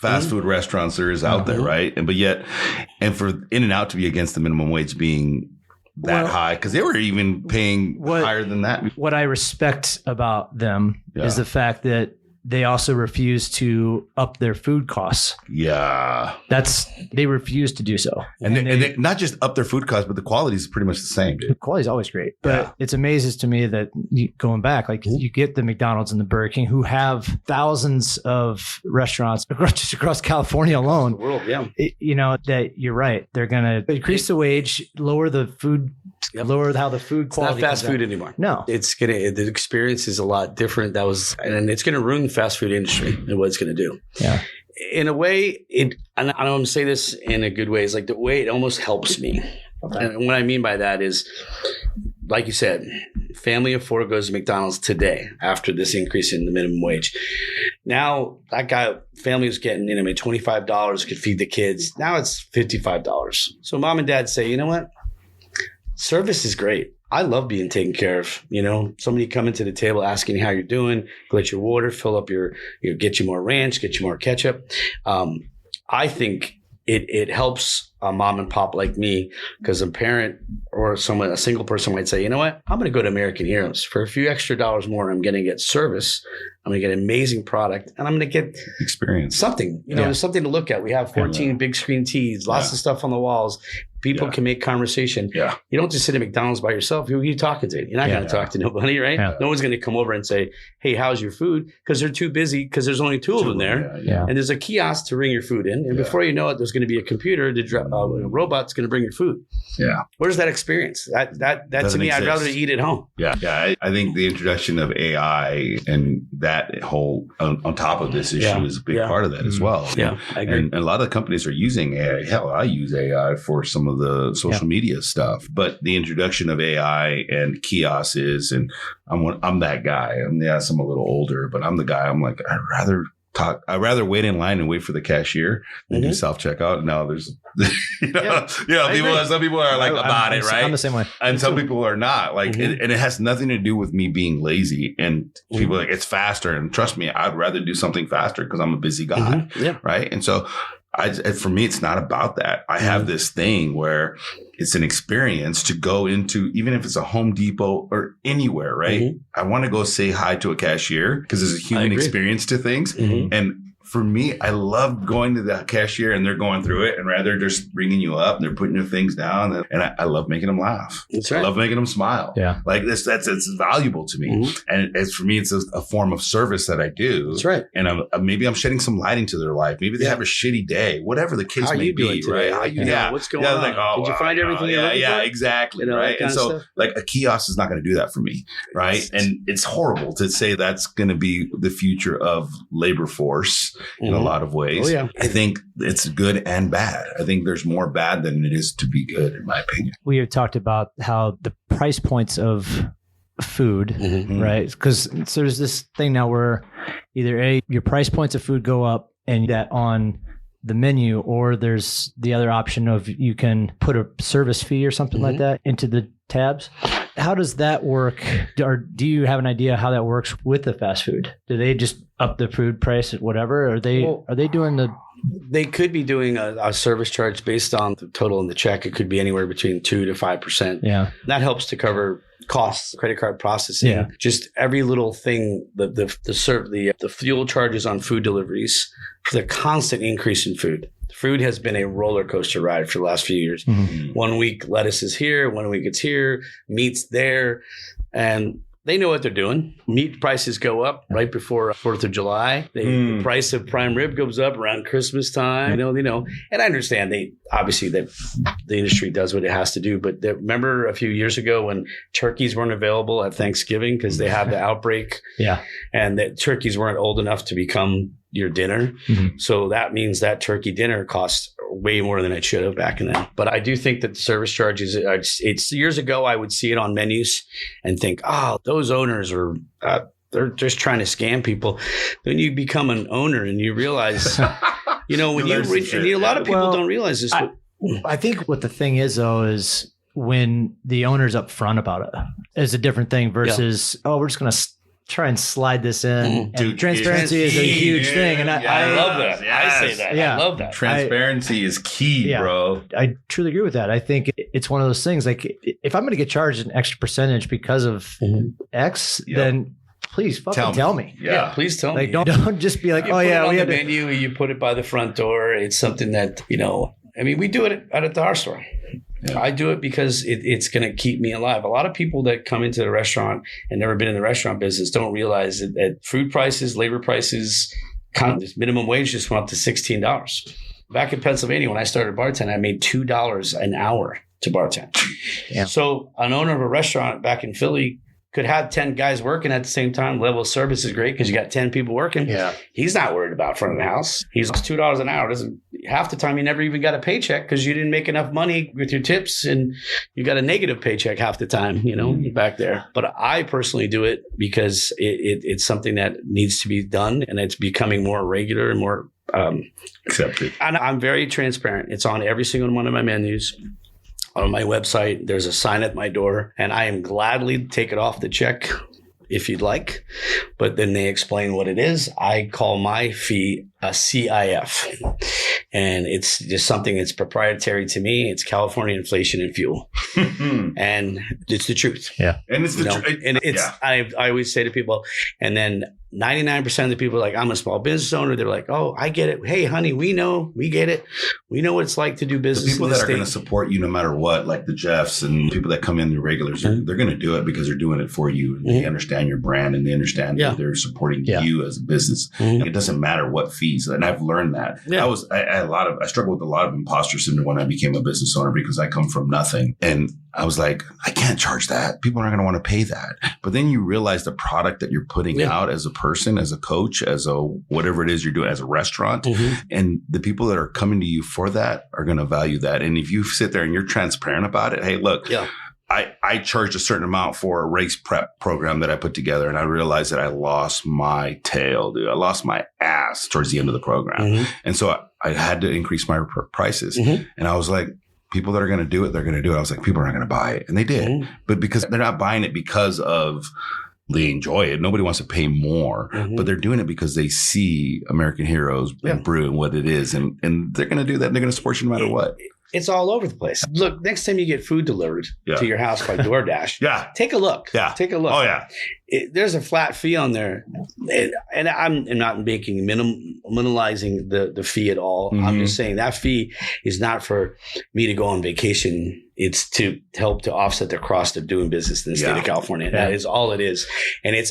fast food restaurants there is out there, right? And for In-N-Out to be against the minimum wage being that high, because they were even paying higher than that. What I respect about them is the fact that they also refuse to up their food costs. Yeah. They refuse to do so. And they not just up their food costs, but the quality is pretty much the same, dude. The quality is always great. But it's amazes to me that going back, like you get the McDonald's and the Burger King who have thousands of restaurants just across California alone. The world, that you're right. They're going to increase the wage, lower the food, lower how the food quality. It's not fast food anymore. No. The experience is a lot different. And it's going to ruin the fast food industry and what it's going to do. Yeah. In a way, and I don't want to say this in a good way, it's like the way it almost helps me. Okay. And what I mean by that is, like you said, family of 4 goes to McDonald's today after this increase in the minimum wage. Now that family was getting $25 could feed the kids. Now it's $55. So mom and dad say, you know what? Service is great. I love being taken care of. Somebody coming to the table asking how you're doing, get your water, fill up get you more ranch, get you more ketchup. I think it helps a mom and pop like me because a parent or a single person might say, you know what, I'm going to go to American Heroes for a few extra dollars more. I'm going to get service. I'm going to get amazing product and I'm going to get experience. Something, there's something to look at. We have 14 big screen TVs, lots of stuff on the walls. People can make conversation. Yeah. You don't just sit at McDonald's by yourself. Who are you talking to? You're not going to talk to nobody, right? Yeah. No one's going to come over and say, hey, how's your food? Because they're too busy because there's only two of them there. Yeah. And there's a kiosk to bring your food in. And before you know it, there's going to be a computer, a robot's going to bring your food. Yeah. Where's that experience? That to Doesn't me, I'd rather exist. eat at home. Yeah. Yeah. I think the introduction of AI and that whole on top of this issue is a big part of that as well. Yeah, I agree. And a lot of companies are using AI. Hell, I use AI for some of the social media stuff. But the introduction of AI and kiosks and I'm that guy. I'm a little older, but I'm the guy. I'm like, I'd rather wait in line and wait for the cashier than do self checkout. Now there's, some people are like about it, right? I'm the same way. And some people are not like, and it has nothing to do with me being lazy. And people are like, it's faster. And trust me, I'd rather do something faster because I'm a busy guy. Right. And so for me, it's not about that. I have this thing where it's an experience to go into, even if it's a Home Depot or anywhere, right? I want to go say hi to a cashier because there's a human experience to things. And for me, I love going to the cashier and they're going through it and rather just ringing you up and they're putting your things down. And I love making them laugh. That's right. I love making them smile. Yeah. Like it's valuable to me. And for me, it's a form of service that I do. That's right. And maybe I'm shedding some light into their life. Maybe they have a shitty day, whatever the case may be, right? How you doing? What's going on? Like, Did you find everything you're looking for? Exactly. Right. And so like a kiosk is not going to do that for me. Right. And it's horrible to say that's going to be the future of labor force in a lot of ways. Oh, yeah. I think it's good and bad. I think there's more bad than it is to be good, in my opinion. We have talked about how the price points of food, right? Because so there's this thing now where either your price points of food go up and that on the menu, or there's the other option of you can put a service fee or something like that into the tabs. How does that work? Or do you have an idea how that works with the fast food? Do they just up the food price at whatever? Are they doing the? They could be doing a service charge based on the total in the check. It could be anywhere between 2 to 5%. Yeah, that helps to cover costs, credit card processing, just every little thing. The fuel charges on food deliveries, the constant increase in food. Food has been a roller coaster ride for the last few years. 1 week lettuce is here, 1 week it's here, meat's there, and they know what they're doing. Meat prices go up right before 4th of July. The price of prime rib goes up around Christmas time. You know, and I understand obviously the industry does what it has to do. But remember a few years ago when turkeys weren't available at Thanksgiving because they had the outbreak. Yeah, and that turkeys weren't old enough to become your dinner. So that means that turkey dinner costs way more than it should have back then. But I do think that the service charges, it's years ago, I would see it on menus and think, those owners are, they're just trying to scam people. Then you become an owner and you realize, when a lot of people don't realize this. I think what the thing is though, is when the owner's upfront about it is a different thing versus, we're just going to try and slide this in. Dude, transparency is a huge thing. And I love that. I say that. I love that. Transparency is key, bro. I truly agree with that. I think it's one of those things like if I'm going to get charged an extra percentage because of X, then please fucking tell me. Yeah, please tell me. Don't just be like, we have the menu, you put it by the front door. It's something that, we do it at our store. Yeah. I do it because it's going to keep me alive. A lot of people that come into the restaurant and never been in the restaurant business don't realize that food prices, labor prices, this minimum wage just went up to $16. Back in Pennsylvania, when I started bartending, I made $2 an hour to bartend. Yeah. So an owner of a restaurant back in Philly could have 10 guys working at the same time. Level of service is great because you got 10 people working. Yeah. He's not worried about front of the house. He's $2 an hour. Half the time you never even got a paycheck because you didn't make enough money with your tips and you got a negative paycheck half the time, back there. But I personally do it because it's something that needs to be done and it's becoming more regular and more accepted. And I'm very transparent. It's on every single one of my menus. On my website, there's a sign at my door, and I am gladly take it off the check if you'd like. But then they explain what it is. I call my fee a CIF, and it's just something that's proprietary to me. It's California Inflation and Fuel, and it's the truth. Yeah, and it's the truth. And it's I always say to people, and then 99% of the people are like, I'm a small business owner. They're like, oh, I get it. Hey, honey, we get it. We know what it's like to do business. The people that are going to support you no matter what, like the Jeffs and people that come in, the regulars, they're going to do it because they're doing it for you. And they understand your brand and they understand that they're supporting you as a business. Like, it doesn't matter what fees. And I've learned that. I struggled with a lot of imposter syndrome when I became a business owner because I come from nothing. And I was like, I can't charge that. People aren't going to want to pay that. But then you realize the product that you're putting out as a person, as a coach, as a whatever it is you're doing, as a restaurant, and the people that are coming to you for that are going to value that. And if you sit there and you're transparent about it, hey, look, I charged a certain amount for a race prep program that I put together, and I realized that I lost my tail, dude. I lost my ass towards the end of the program. And so I had to increase my prices. And I was like, people that are going to do it, they're going to do it. I was like, people are not going to buy it. And they did. But because they're not buying it because of they enjoy it. Nobody wants to pay more, but they're doing it because they see American Heroes and Brew and what it is. And they're going to do that. And they're going to support you no matter what. It's all over the place. Look, next time you get food delivered to your house by DoorDash, take a look. Take a look. Oh, yeah. There's a flat fee on there. And I'm not minimalizing the fee at all. I'm just saying that fee is not for me to go on vacation. It's to help to offset the cost of doing business in the state of California. That is all it is. And it's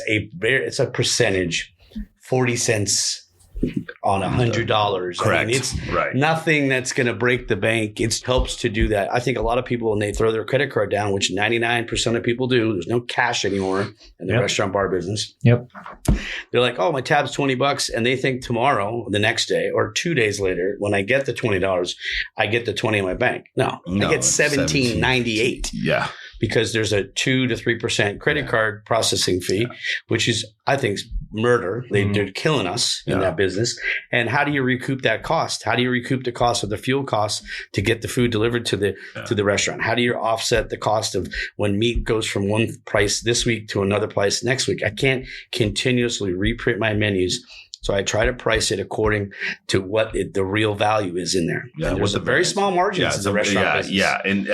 a percentage, 40 cents on $100. Correct. I mean, it's nothing that's going to break the bank. It helps to do that. I think a lot of people, when they throw their credit card down, which 99% of people do, there's no cash anymore in the restaurant bar business. They're like, oh, my tab's $20. And they think tomorrow, the next day, or 2 days later, when I get the $20, I get the 20 in my bank. No, I get $17.98. Yeah. Because there's a 2 to 3% credit card processing fee, which is, I think, murder. They're killing us in that business. And how do you recoup that cost? How do you recoup the cost of the fuel costs to get the food delivered to the restaurant? How do you offset the cost of when meat goes from one price this week to another price next week? I can't continuously reprint my menus. So I try to price it according to what the real value is in there. And there's a very small margins in the restaurant business. Yeah. And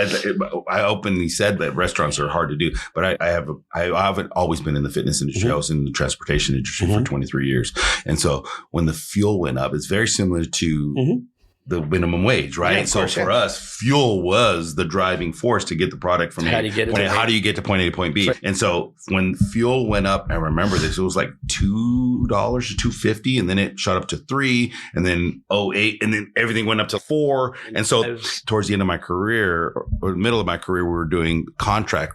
I openly said that restaurants are hard to do, but I haven't always been in the fitness industry. I was in the transportation industry for 23 years. And so when the fuel went up, it's very similar to the minimum wage, right? So for us, fuel was the driving force to get the product from how do you get to point A to point B? Right. And so when fuel went up, I remember this, it was like $2 to $2.50, and then it shot up to $3, and then $0.08, and then everything went up to $4. And so towards the end of my career, or the middle of my career, we were doing contract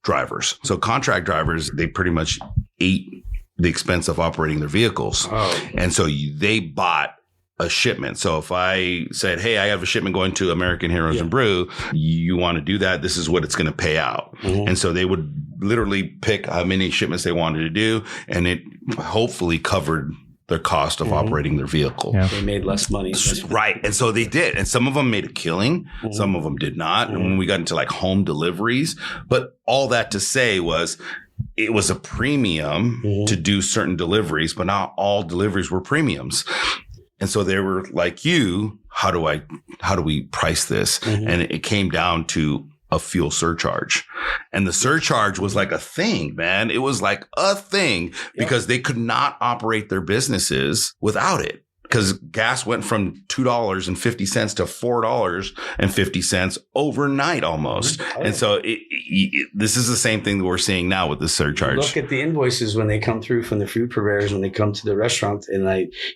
drivers. So contract drivers, they pretty much ate the expense of operating their vehicles. And so they bought a shipment. So if I said, hey, I have a shipment going to American Heroes and Brew, you want to do that? This is what it's going to pay out. And so they would literally pick how many shipments they wanted to do, and it hopefully covered their cost of operating their vehicle. They made less money. Right. And so they did. And some of them made a killing. Some of them did not. And when we got into like home deliveries, but all that to say was, it was a premium to do certain deliveries, but not all deliveries were premiums. And so they were like, how do we price this? And it came down to a fuel surcharge. And the surcharge was like a thing, man. It was like a thing because they could not operate their businesses without it. Because gas went from $2.50 to $4.50 overnight almost. And so this is the same thing that we're seeing now with the surcharge. Look at the invoices when they come through from the food purveyors, when they come to the restaurant, and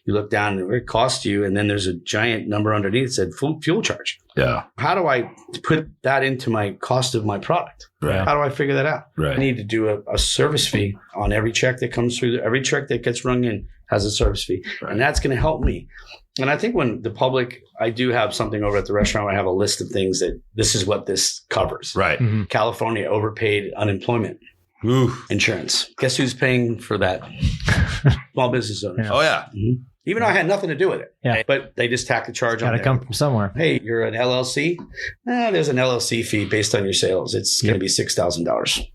you look down and what it costs you, and then there's a giant number underneath that said fuel charge. Yeah. How do I put that into my cost of my product? Right. How do I figure that out? Right. I need to do a service fee on every check that comes through. Every check that gets rung in has a service fee. Right. And that's going to help me. And I think when the public, I do have something over at the restaurant where I have a list of things that this is what this covers. Right. California overpaid unemployment insurance. Guess who's paying for that? Small business owners. Oh, yeah. Even though I had nothing to do with it. But they just tack the charge on there. Got to come from somewhere. Hey, you're an LLC? There's an LLC fee based on your sales. It's going to be $6,000.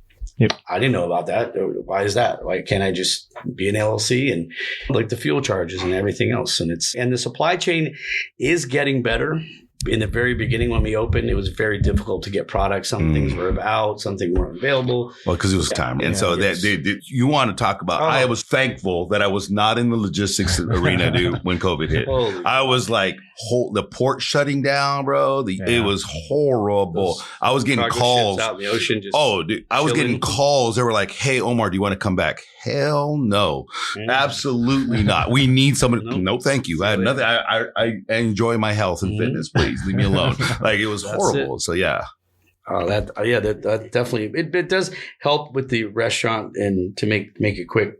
I didn't know about that. Why is that? Why can't I just be an LLC and like the fuel charges and everything else? And the supply chain is getting better. in the very beginning when we opened, it was very difficult to get products. Some things were out, some things weren't available. Well, because it was time. And so you want to talk about, I was thankful that I was not in the logistics arena, dude, when COVID hit. I was like, the port shutting down, bro. It was horrible. I was getting calls. Out in the ocean, just dude, I was getting calls. They were like, hey, Omar, do you want to come back? Hell no. Absolutely not. We need someone. No, thank you. I had nothing. I enjoy my health and fitness. Please leave me alone. Like, it was horrible. So, yeah. That definitely, it does help with the restaurant, and to make it quick,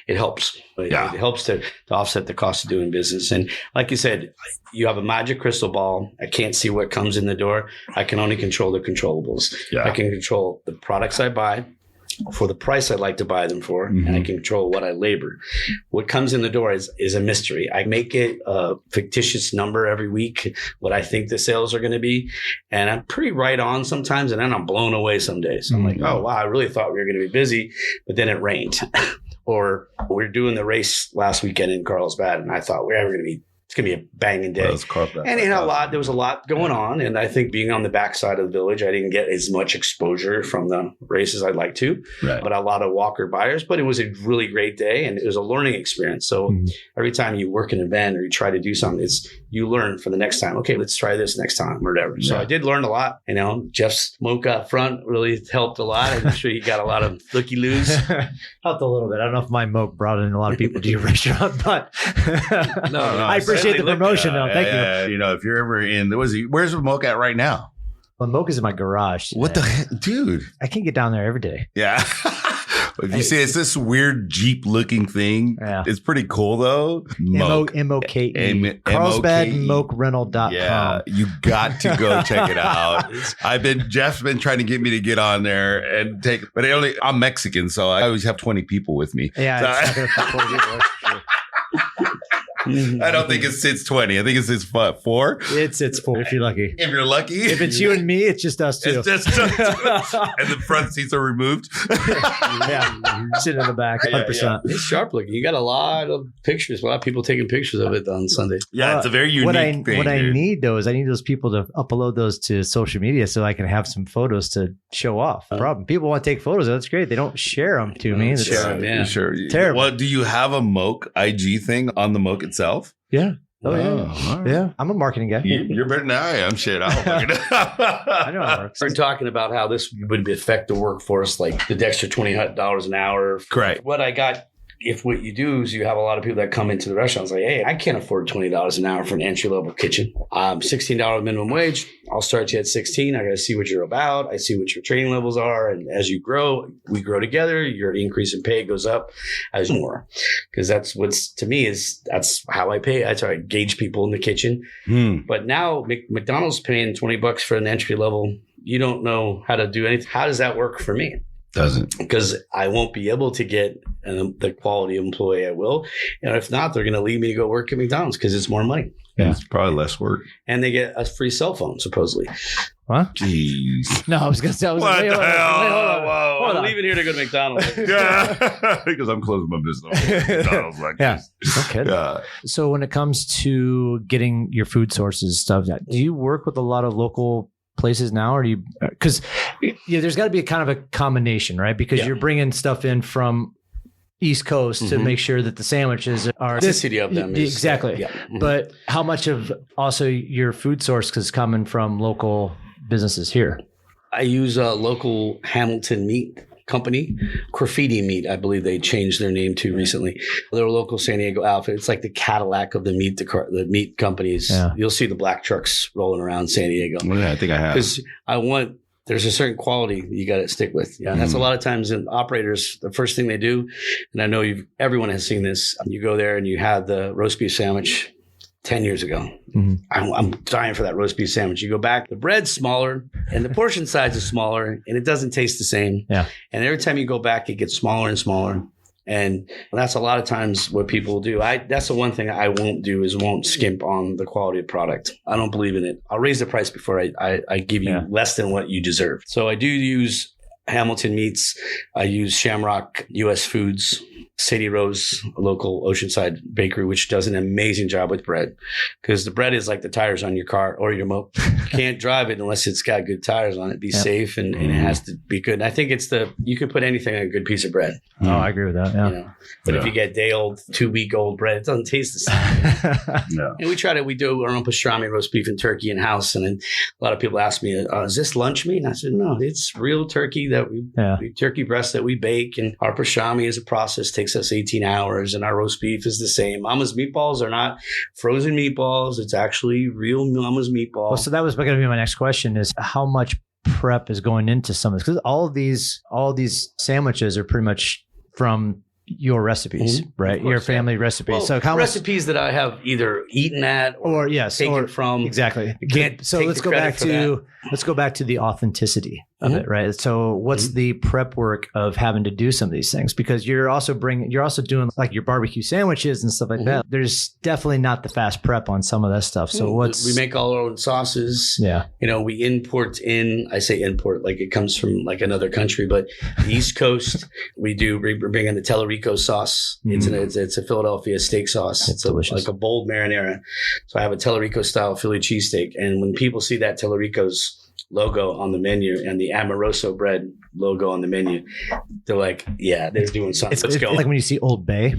it helps. It helps to offset the cost of doing business. And like you said, you have a magic crystal ball. I can't see what comes in the door. I can only control the controllables. I can control the products I buy for the price I'd like to buy them for, and I can control what I labor. What comes in the door is a mystery. I make it a fictitious number every week, what I think the sales are going to be, and I'm pretty right on sometimes, and then I'm blown away some days. So I'm like, oh, wow, I really thought we were going to be busy, but then it rained. Or we're doing the race last weekend in Carlsbad, and I thought it's going to be a banging day. And there was a lot going on. And I think being on the backside of the village, I didn't get as much exposure from the races I'd like to, but a lot of walker buyers. But it was a really great day, and it was a learning experience. So every time you work an event or you try to do something, you learn for the next time. Okay, let's try this next time or whatever. So I did learn a lot. Jeff's smoke up front really helped a lot. I'm sure you got a lot of looky-loos. Helped a little bit. I don't know if my moke brought in a lot of people to your restaurant, but no, I appreciate the promotion, though. Thank you. If you're ever in, where's the moke at right now? Well, moke is in my garage. What the heck, dude? I can't get down there every day. Yeah. If you see, it's this weird Jeep looking thing. Yeah. It's pretty cool though. M-O-K-E. Carlsbad moke rental.com. Yeah, you got to go check it out. Jeff's been trying to get me to get on there and but I'm Mexican, so I always have 20 people with me. Yeah. So I don't think it sits 20. I think it sits 4? It sits 4 if you're lucky. If you're lucky. If it's you and me, it's just us two. It's just us. And the front seats are removed. Sitting in the back, 100%. It's sharp looking. You got a lot of pictures. A lot of people taking pictures of it on Sunday. Yeah, it's a very unique thing. What I need, though, is I need those people to upload those to social media so I can have some photos to show off. Problem. People want to take photos. That's great. They don't share them to me. Share them, yeah. Sure. Terrible. Well, do you have a moke IG thing on the moke itself? Yeah. Oh, yeah. Right. Yeah. I'm a marketing guy. You're better than I am. Shit. I know how it works. We're talking about how this would affect the workforce, like the extra $20 an hour. Correct. What I got, if what you do is you have a lot of people that come into the restaurants like, hey, I can't afford $20 an hour for an entry-level kitchen. $16 minimum wage. I'll start you at 16. I got to see what you're about. I see what your training levels are. And as you grow, we grow together. Your increase in pay goes up as more. Because that's that's how I pay. That's how I gauge people in the kitchen. But now McDonald's paying $20 for an entry level. You don't know how to do anything. How does that work for me? Doesn't. Because I won't be able to get the quality employee I will. And if not, they're going to leave me to go work at McDonald's because it's more money. Yeah, it's probably less work. And they get a free cell phone, supposedly. What? Jeez. No, I was going to say. What the hell? Hold on. I'm leaving here to go to McDonald's. Yeah, because I'm closing my business. McDonald's like this. Okay. Yeah. So when it comes to getting your food sources stuff, do you work with a lot of local places now, or do you? Because there's got to be a kind of a combination, right? Because you're bringing stuff in from East Coast to make sure that the sandwiches are the city of them. Exactly. But how much of also your food source is coming from local businesses here? I use a local Hamilton meat company, Graffiti Meat, I believe they changed their name to recently. They're a local San Diego outfit. It's like the Cadillac of the meat companies. Yeah. You'll see the black trucks rolling around San Diego. Well, yeah, I think I have. Because there's a certain quality you got to stick with. Yeah, that's a lot of times in operators, the first thing they do, and I know everyone has seen this, you go there and you have the roast beef sandwich 10 years ago. I'm dying for that roast beef sandwich. You go back, the bread's smaller and the portion size is smaller and it doesn't taste the same. Yeah. And every time you go back, it gets smaller and smaller. And that's a lot of times what people do. That's the one thing I won't do is won't skimp on the quality of product. I don't believe in it. I'll raise the price before I give you less than what you deserve. So I do use Hamilton meats. I use Shamrock US Foods, Sadie Rose, a local Oceanside bakery, which does an amazing job with bread, because the bread is like the tires on your car or your moat. You can't drive it unless it's got good tires on it. Be safe, and it has to be good. And I think you can put anything on a good piece of bread. Oh, I agree with that. Yeah. You know? But if you get day old, 2-week-old bread, it doesn't taste the same. No. And we do our own pastrami, roast beef, and turkey in house. And then a lot of people ask me, is this lunch meat? And I said, no, it's real turkey turkey breast that we bake. And our pastrami is a process, takes us 18 hours. And our roast beef is the same. Mama's meatballs are not frozen meatballs. It's actually real Mama's meatball. Well, so that was going to be my next question, is how much prep is going into some of this? Because all of these sandwiches are pretty much from your recipes, right? Your family recipes. Well, so how recipes that I have either eaten at or taken from. Exactly. So let's go back to the authenticity of it, right? So what's the prep work of having to do some of these things? Because you're also doing like your barbecue sandwiches and stuff like that. There's definitely not the fast prep on some of that stuff. So we make all our own sauces. Yeah. We import I say import like it comes from like another country, but the East Coast, we bring in the Tellerico sauce. It's a Philadelphia steak sauce. It's delicious. Like a bold marinara. So I have a Tellerico style Philly cheesesteak. And when people see that Tellerico's logo on the menu and the Amoroso bread logo on the menu, they're like, yeah, they're doing something. Let's go. Like when you see Old Bay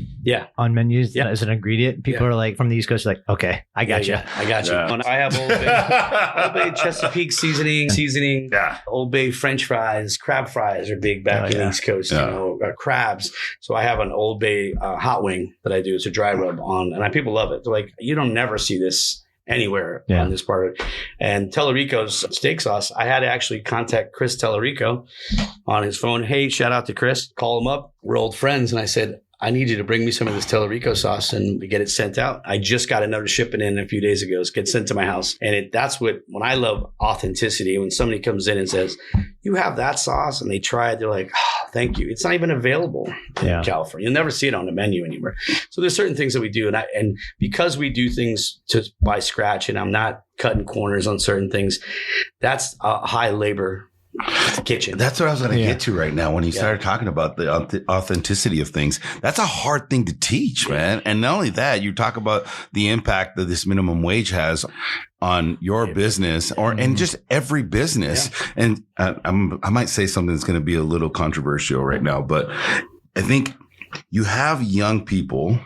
on menus as an ingredient, people are like, from the East Coast, like, okay, I got you. I got you. I have Old Bay Chesapeake seasoning, Old Bay French fries, crab fries are big back in the East Coast, crabs. So I have an Old Bay hot wing that I do. It's a dry rub on, and people love it. They're like, you don't never see this anywhere on this part of it. And Tellerico's steak sauce, I had to actually contact Chris Tellerico on his phone. Hey, shout out to Chris. Call him up. We're old friends. And I said, I need you to bring me some of this Tellerico sauce and we get it sent out. I just got another shipment in a few days ago. It's get sent to my house. And that's when I love authenticity. When somebody comes in and says, you have that sauce, and they try it, they're like, oh, thank you. It's not even available in California. You'll never see it on the menu anywhere. So there's certain things that we do. And because we do things by scratch, and I'm not cutting corners on certain things, that's a high labor kitchen. That's what I was going to get to right now when you started talking about the authenticity of things. That's a hard thing to teach, man. And not only that, you talk about the impact that this minimum wage has on your business and just every business. Yeah. And I might say something that's going to be a little controversial right now, but I think you have young people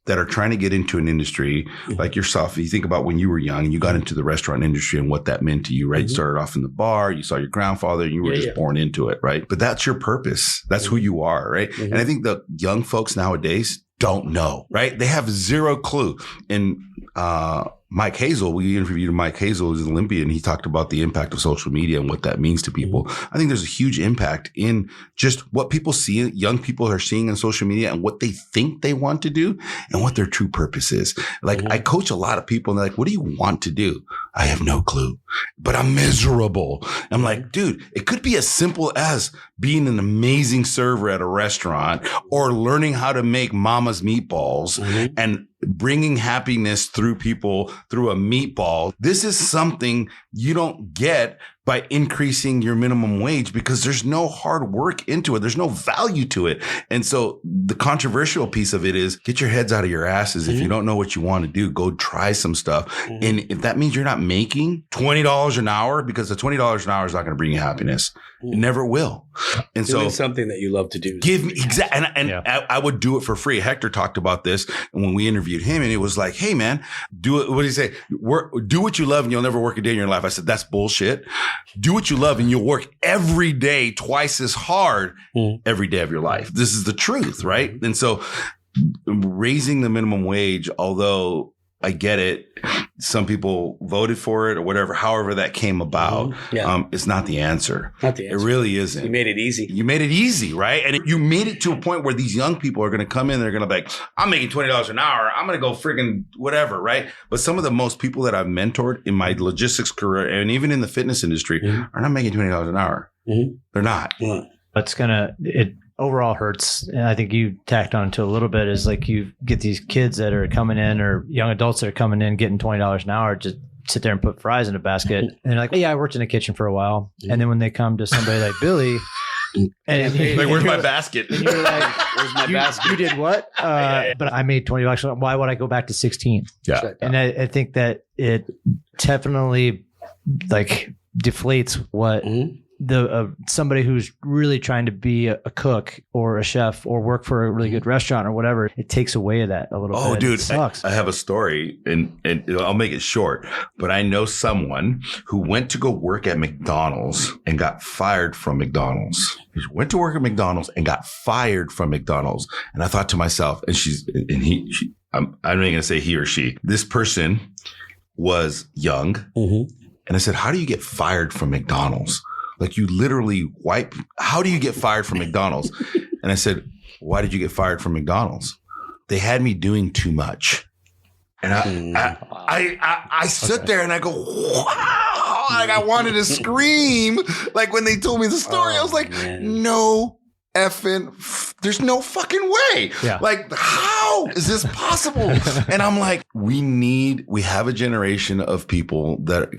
that are trying to get into an industry like yourself. You think about when you were young and you got into the restaurant industry and what that meant to you, right? You started off in the bar, you saw your grandfather, and you were just born into it, right? But that's your purpose. That's who you are, right? And I think the young folks nowadays don't know, right? They have zero clue. And Mike Hazel, we interviewed Mike Hazel, who's an Olympian. He talked about the impact of social media and what that means to people. I think there's a huge impact in just what people see, young people are seeing on social media and what they think they want to do and what their true purpose is. Like I coach a lot of people and they're like, what do you want to do? I have no clue, but I'm miserable. I'm like, dude, it could be as simple as being an amazing server at a restaurant or learning how to make mama's meatballs and bringing happiness through people through a meatball. This is something you don't get by increasing your minimum wage because there's no hard work into it. There's no value to it. And so the controversial piece of it is get your heads out of your asses. If you don't know what you want to do, go try some stuff. And if that means you're not making $20 an hour, because the $20 an hour is not going to bring you happiness. It never will. And doing so something that you love to do. Give me exactly. And I would do it for free. Hector talked about this when we interviewed him, and it was like, hey man, do it. What did he say? Do what you love and you'll never work a day in your life. I said, that's bullshit. Do what you love and you'll work every day twice as hard every day of your life. This is the truth, right? And so raising the minimum wage, although I get it, some people voted for it or whatever, however that came about, it's not the answer. Not the answer. It really isn't. You made it easy. You made it easy, right? And you made it to a point where these young people are going to come in, they're going to be like, I'm making $20 an hour. I'm going to go friggin' whatever, right? But some of the most people that I've mentored in my logistics career and even in the fitness industry are not making $20 an hour. They're not. It overall hurts. And I think you tacked on to a little bit is like you get these kids that are coming in or young adults that are coming in getting $20 an hour, just sit there and put fries in a basket. And they're like, yeah, I worked in the kitchen for a while. And then when they come to somebody like Billy, and Like, where's my basket? and you're like, Where's my basket? you did what? But I made $20. Why would I go back to 16? Yeah. And I think that it definitely like deflates what the somebody who's really trying to be a cook or a chef or work for a really good restaurant or whatever. It takes away that a little bit. Oh, dude, It sucks. I have a story, and I'll make it short. But I know someone who went to go work at McDonald's and got fired from McDonald's. He went to work at McDonald's and got fired from McDonald's. And I thought to myself, I'm not going to say he or she. This person was young, and I said, "How do you get fired from McDonald's? Like, you literally how do you get fired from McDonald's?" And I said, "Why did you get fired from McDonald's?" They had me doing too much. And I stood there and I go, wow, like I wanted to scream. Like when they told me the story, I was like, no effing, there's no fucking way. Yeah. Like, how is this possible? And I'm like, we have a generation of people that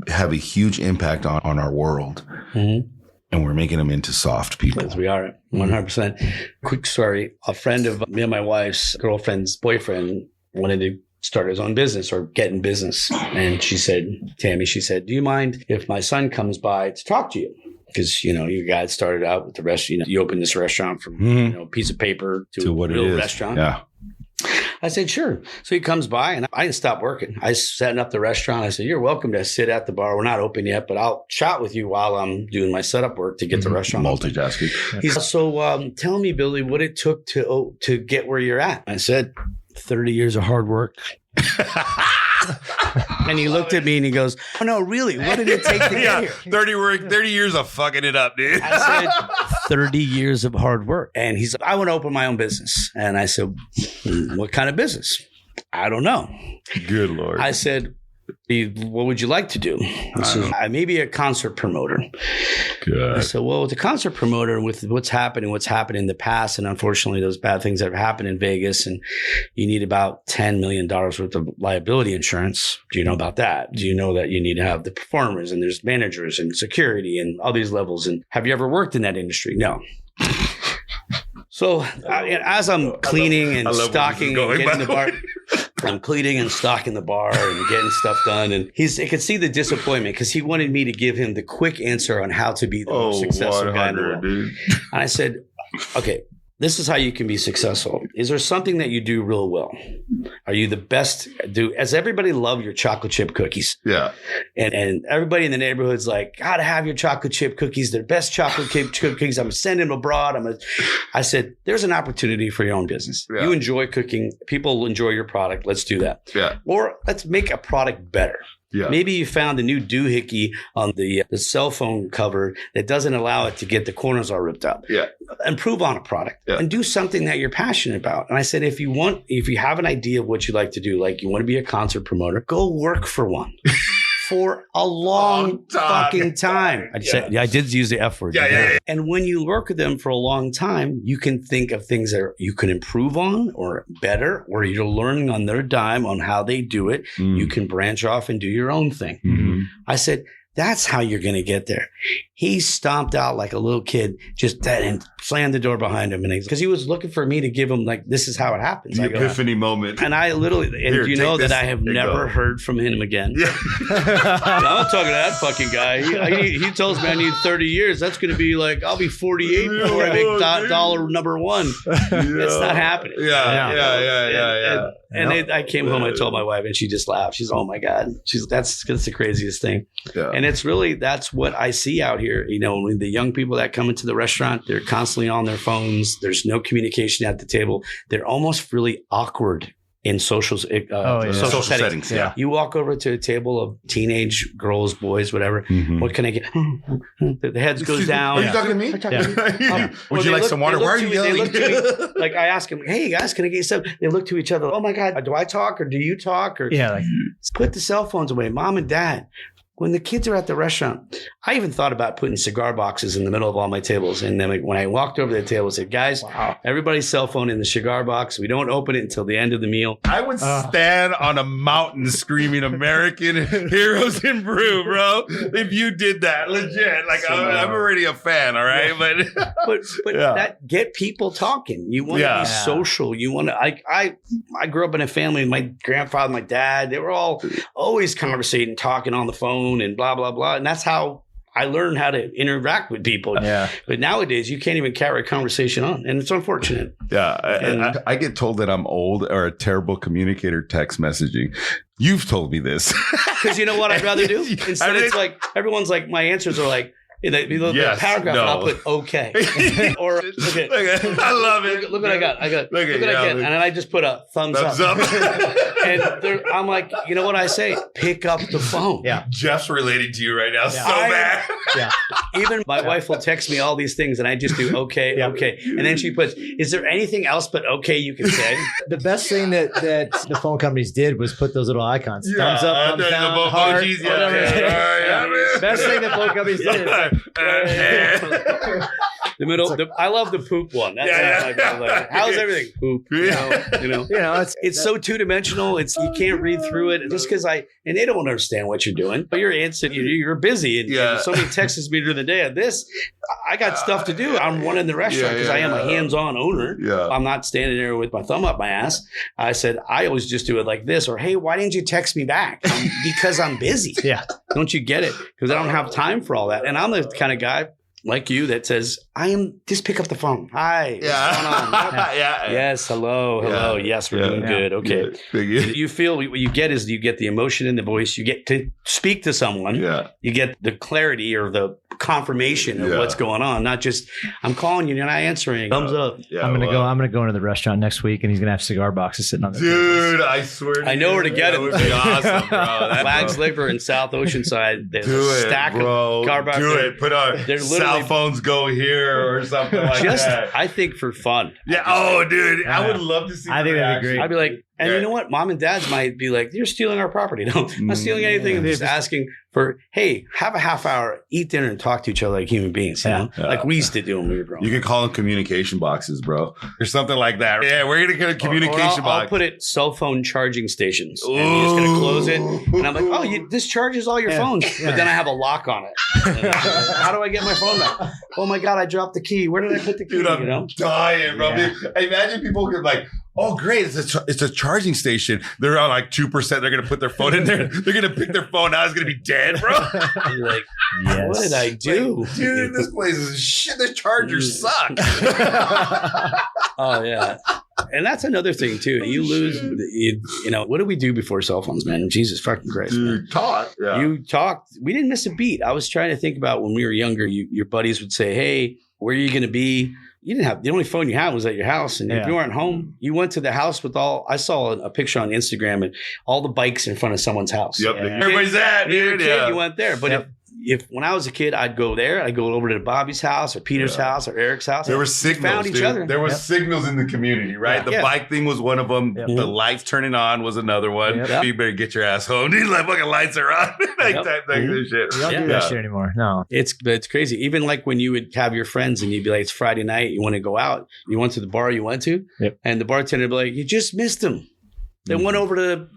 have a huge impact on our world. Mm-hmm. And we're making them into soft people. Yes, we are. 100%. Quick story. A friend of me and my wife's girlfriend's boyfriend wanted to start his own business or get in business. And she said, Tammy, do you mind if my son comes by to talk to you? Because, you guys started out with the restaurant. You opened this restaurant from, a piece of paper to a what real it is. restaurant. Yeah. I said, sure. So he comes by and I didn't stop working. I was setting up the restaurant. I said, you're welcome to sit at the bar. We're not open yet, but I'll chat with you while I'm doing my setup work to get the restaurant open. Multitasking. He's so tell me, Billy, what it took to get where you're at. I said, 30 years of hard work. And he looked at me and he goes, oh, no, really? What did it take to get here? 30 years of fucking it up, dude. I said, 30 years of hard work. And he's like, I want to open my own business. And I said, what kind of business? I don't know. Good Lord. I said, what would you like to do? He said, I may be a concert promoter. Good. I said, well, with a concert promoter, with what's happened in the past, and unfortunately those bad things that have happened in Vegas, and you need about $10 million worth of liability insurance. Do you know about that? Do you know that you need to have the performers and there's managers and security and all these levels? And have you ever worked in that industry? No. So as I'm cleaning and stocking and getting the bar, I'm cleaning and stocking the bar and getting stuff done. And I could see the disappointment because he wanted me to give him the quick answer on how to be the most successful guy in the world. Dude. And I said, okay, this is how you can be successful. Is there something that you do real well? Are you the best? Does everybody love your chocolate chip cookies? Yeah. And everybody in the neighborhood's like, gotta have your chocolate chip cookies. They're best chocolate chip cookies. I'm sending them abroad. I said, there's an opportunity for your own business. Yeah. You enjoy cooking. People enjoy your product. Let's do that. Yeah. Or let's make a product better. Yeah. Maybe you found a new doohickey on the cell phone cover that doesn't allow it to get the corners all ripped up. Yeah. Improve on a product and do something that you're passionate about. And I said, if you have an idea of what you like to do, like you want to be a concert promoter, go work for one. For a long fucking time. I did use the F word. Yeah. And when you work with them for a long time, you can think of things that you can improve on or better, or you're learning on their dime on how they do it. You can branch off and do your own thing. Mm-hmm. I said, that's how you're going to get there. He stomped out like a little kid, just dead, and slammed the door behind him. And because he was looking for me to give him, like, this is how it happens. The epiphany moment. And I literally, that I have never heard from him again. Yeah. I'm not talking to that fucking guy. He tells me I need 30 years. That's going to be like, I'll be 48 before I make dollar number one. It's not happening. Yeah. And I came home, I told my wife, and she just laughed. She's, oh my God. That's the craziest thing. Yeah. And it's really, that's what I see out here. When the young people that come into the restaurant, they're constantly on their phones. There's no communication at the table. They're almost really awkward in social settings. Yeah. You walk over to a table of teenage girls, boys, whatever. Mm-hmm. What can I get? The heads goes down. Are you talking to me? Would you like some water? Why are you yelling? Like I ask them, hey guys, can I get you something? They look to each other. Oh my God, do I talk or do you talk? Or put the cell phones away, mom and dad. when the kids are at the restaurant, I even thought about putting cigar boxes in the middle of all my tables. And then when I walked over to the table, I said, guys, everybody's cell phone in the cigar box. We don't open it until the end of the meal. I would stand on a mountain screaming American Heroes and Brew, bro. If you did that, legit. Like, I'm already a fan, all right? Yeah. But that get people talking. You want to be social. You want to, I grew up in a family, my grandfather, my dad, they were all always conversating, talking on the phone and blah, blah, blah. And that's how I learned how to interact with people. Yeah. But nowadays, you can't even carry a conversation on. And it's unfortunate. Yeah. I get told that I'm old or a terrible communicator text messaging. You've told me this. Because you know what I'd rather do? Instead, it's like, everyone's like, my answers are like, the paragraph, and I'll put okay. Or look at, I love it. Look what I got. Look what I get. And then I just put a thumbs up. And I'm like, you know what I say? Pick up the phone. Yeah. Jeff's relating to you right now so bad. Yeah. Even my wife will text me all these things and I just do okay. And then she puts, is there anything else but okay you can say? The best thing that the phone companies did was put those little icons. Thumbs up, thumbs down, heart, whatever. Best thing that phone companies did. The middle. I love the poop one. That's like, how's everything? Poop. You know. It's so two dimensional. You can't read through it just because and they don't understand what you're doing. But you're instant. You're busy, and somebody texts me during the day. I got stuff to do. I'm running the restaurant because I am a hands-on owner. Yeah. I'm not standing there with my thumb up my ass. I said I always just do it like this, or hey, why didn't you text me back? Because I'm busy. Yeah. Don't you get it? Because I don't have time for all that. And I'm the kind of guy like you that says, just pick up the phone. Hi. What's going on? Yes. Hello. Yes, we're doing good. Okay. You feel what you get is you get the emotion in the voice. You get to speak to someone. Yeah. You get the clarity or the confirmation of what's going on. Not just, I'm calling you, you're not answering. Thumbs up. Yeah, I'm gonna go into the restaurant next week and he's gonna have cigar boxes sitting on the Dude, I swear I know where to get it. That would be awesome, bro. Flags Liquor in South Oceanside. There's a stack of cigar boxes. Do it. Put our cell phones go here or something like that. I think for fun. Yeah. Oh, dude. I would love to see I think that'd be great. I'd be like, and you know what? Mom and dads might be like, you're stealing our property. No, I'm not stealing anything. I'm just asking for, hey, have a half hour, eat dinner, and talk to each other like human beings. You know? Like we used to do when we were growing up. You can call them communication boxes, bro. Or something like that. Yeah, we're going to get a communication box. I'll put it cell phone charging stations. And you're just going to close it. And I'm like, this charges all your phones. But then I have a lock on it. How do I get my phone back? Oh my God, I dropped the key. Where did I put the key? Dude, I'm dying, bro. Yeah. Imagine people could oh, great. It's a charging station. They're on like 2%. They're going to put their phone in there. They're going to pick their phone out. It's going to be dead, bro. You're like, what did I do? Like, dude, this place is shit. The chargers suck. Oh, yeah. And that's another thing, too. You lose, what did we do before cell phones, man? Jesus fucking Christ. Dude, talk. Yeah. You talked. We didn't miss a beat. I was trying to think about when we were younger, your buddies would say, hey, where are you going to be? You didn't have, the only phone you had was at your house. And if you weren't home, you went to the house with I saw a picture on Instagram and all the bikes in front of someone's house. Yep. Yeah. Everybody's at, dude. You went there. But if when I was a kid, I'd go there. I'd go over to Bobby's house or Peter's house or Eric's house. There were signals, found each other. There were signals in the community, right? The bike thing was one of them. The lights turning on was another one. You better get your ass home. These fucking lights are on. Type thing of shit. We don't do that shit anymore. No. It's crazy. Even like when you would have your friends and you'd be like, it's Friday night. You want to go out. You went to the bar you went to. And the bartender would be like, you just missed them. They went over to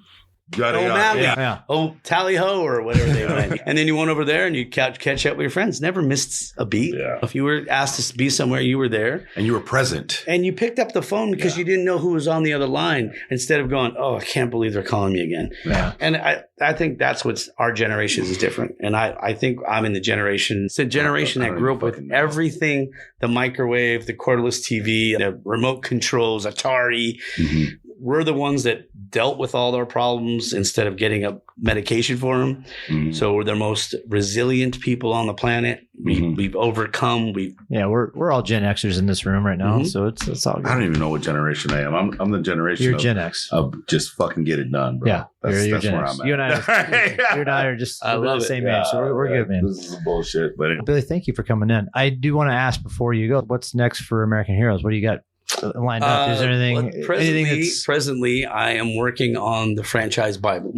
Tally Ho or whatever they went. And then you went over there and you catch up with your friends. Never missed a beat. Yeah. If you were asked to be somewhere, you were there. And you were present. And you picked up the phone because you didn't know who was on the other line instead of going, oh, I can't believe they're calling me again. Yeah. And I think that's what's our generation is different. And I think I'm in the generation. It's a generation that grew up with everything, the microwave, the cordless TV, the remote controls, Atari. Mm-hmm. We're the ones that dealt with all their problems instead of getting a medication for them. Mm-hmm. So we're the most resilient people on the planet. We've overcome. We're all Gen Xers in this room right now. Mm-hmm. So it's all good. I don't even know what generation I am. I'm the generation. You're Gen X. Of just fucking get it done, bro. Yeah, you're Gen X. You and I are just the same age. So we're good, man. This is bullshit. But Billy, thank you for coming in. I do want to ask before you go, what's next for American Heroes? What do you got lined up? Is there anything Presently, I am working on the franchise Bible.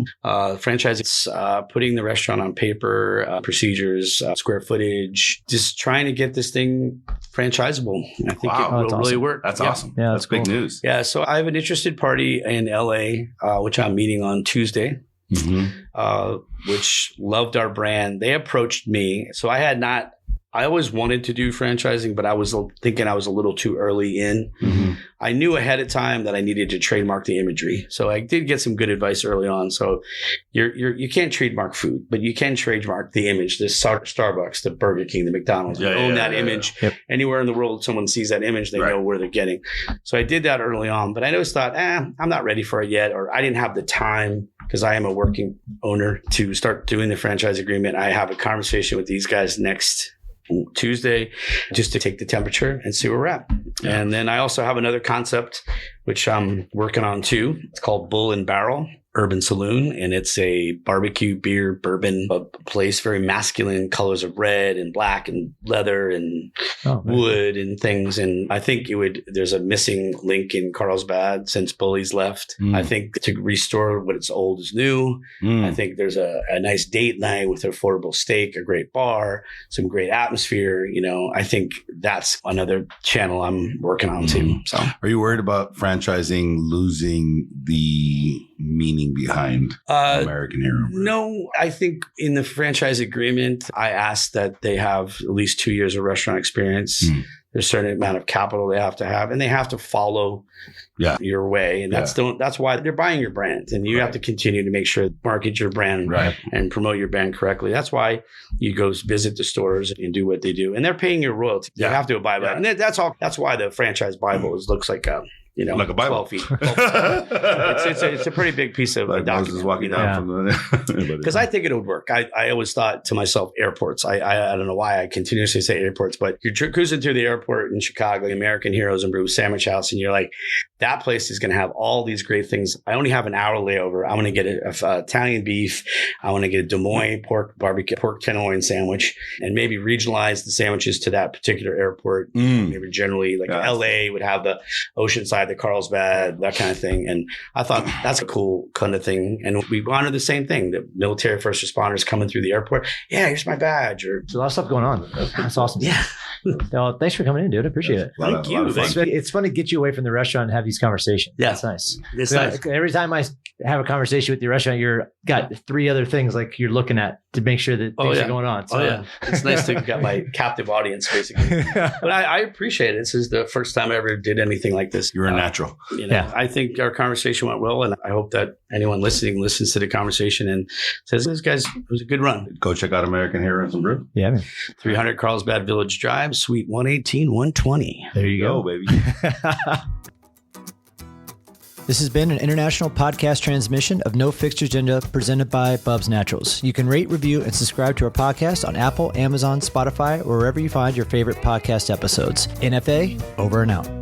Franchise is putting the restaurant on paper, procedures, square footage, just trying to get this thing franchisable. I think it will really work. That's awesome. Yeah, that's big news. Yeah, so I have an interested party in LA, which I'm meeting on Tuesday. Which loved our brand. They approached me. So I always wanted to do franchising, but I was thinking I was a little too early in. I knew ahead of time that I needed to trademark the imagery. So I did get some good advice early on. So you can't trademark food, but you can trademark the image, the Starbucks, the Burger King, the McDonald's. You own that image. Yep. Anywhere in the world someone sees that image, they know where they're getting. So I did that early on, but I always thought, I'm not ready for it yet, or I didn't have the time because I am a working owner to start doing the franchise agreement. I have a conversation with these guys next Tuesday just to take the temperature and see where we're at. Yeah. And then I also have another concept, which I'm working on too. It's called Bull and Barrel Urban Saloon. And it's a barbecue, beer, bourbon place, very masculine colors of red and black and leather and wood and things. And I think there's a missing link in Carlsbad since Bully's left. I think to restore what's old is new. I think there's a nice date night with affordable steak, a great bar, some great atmosphere. I think that's another channel I'm working on too. So, are you worried about franchising losing the meaning behind American Hero? No, I think in the franchise agreement, I asked that they have at least 2 years of restaurant experience. There's a certain amount of capital they have to have, and they have to follow your way. And that's why they're buying your brand, and you have to continue to make sure market your brand and promote your brand correctly. That's why you go visit the stores and do what they do, and they're paying your royalty. You have to abide by it. And that's all. That's why the franchise Bible looks like a like a Bible. 12 feet. 12 feet. It's a pretty big piece of document. Walking down from the because I think it would work. I always thought to myself, airports. I don't know why I continuously say airports, but you're cruising through the airport in Chicago, American Heroes and Brew Sandwich House, and you're like, that place is going to have all these great things. I only have an hour layover. I want to get a Italian beef. I want to get a Des Moines pork tenderloin sandwich, and maybe regionalize the sandwiches to that particular airport. Maybe generally, like LA would have the Oceanside, the Carlsbad, that kind of thing. And I thought that's a cool kind of thing. And we honor the same thing. The military first responders coming through the airport. Yeah, here's my badge. Or there's a lot of stuff going on. That's awesome. Yeah. Well, thanks for coming in, dude. I appreciate it. Thank you. It's fun to get you away from the restaurant and have these conversations. Yeah. It's nice. It's nice. Every time I have a conversation with your restaurant, you're got 3 other things like you're looking at to make sure that things are going on. So. It's nice to get my captive audience, basically. But I appreciate it. This is the first time I ever did anything like this. You're a natural. I think our conversation went well, and I hope that anyone listening listens to the conversation and says, "This guy's it was a good run." Go check out American Heroes and Brew. Yeah, man. 300 Carlsbad Village Drive, Suite 118, 120. There you go, baby. This has been an international podcast transmission of No Fixed Agenda presented by Bubs Naturals. You can rate, review, and subscribe to our podcast on Apple, Amazon, Spotify, or wherever you find your favorite podcast episodes. NFA, over and out.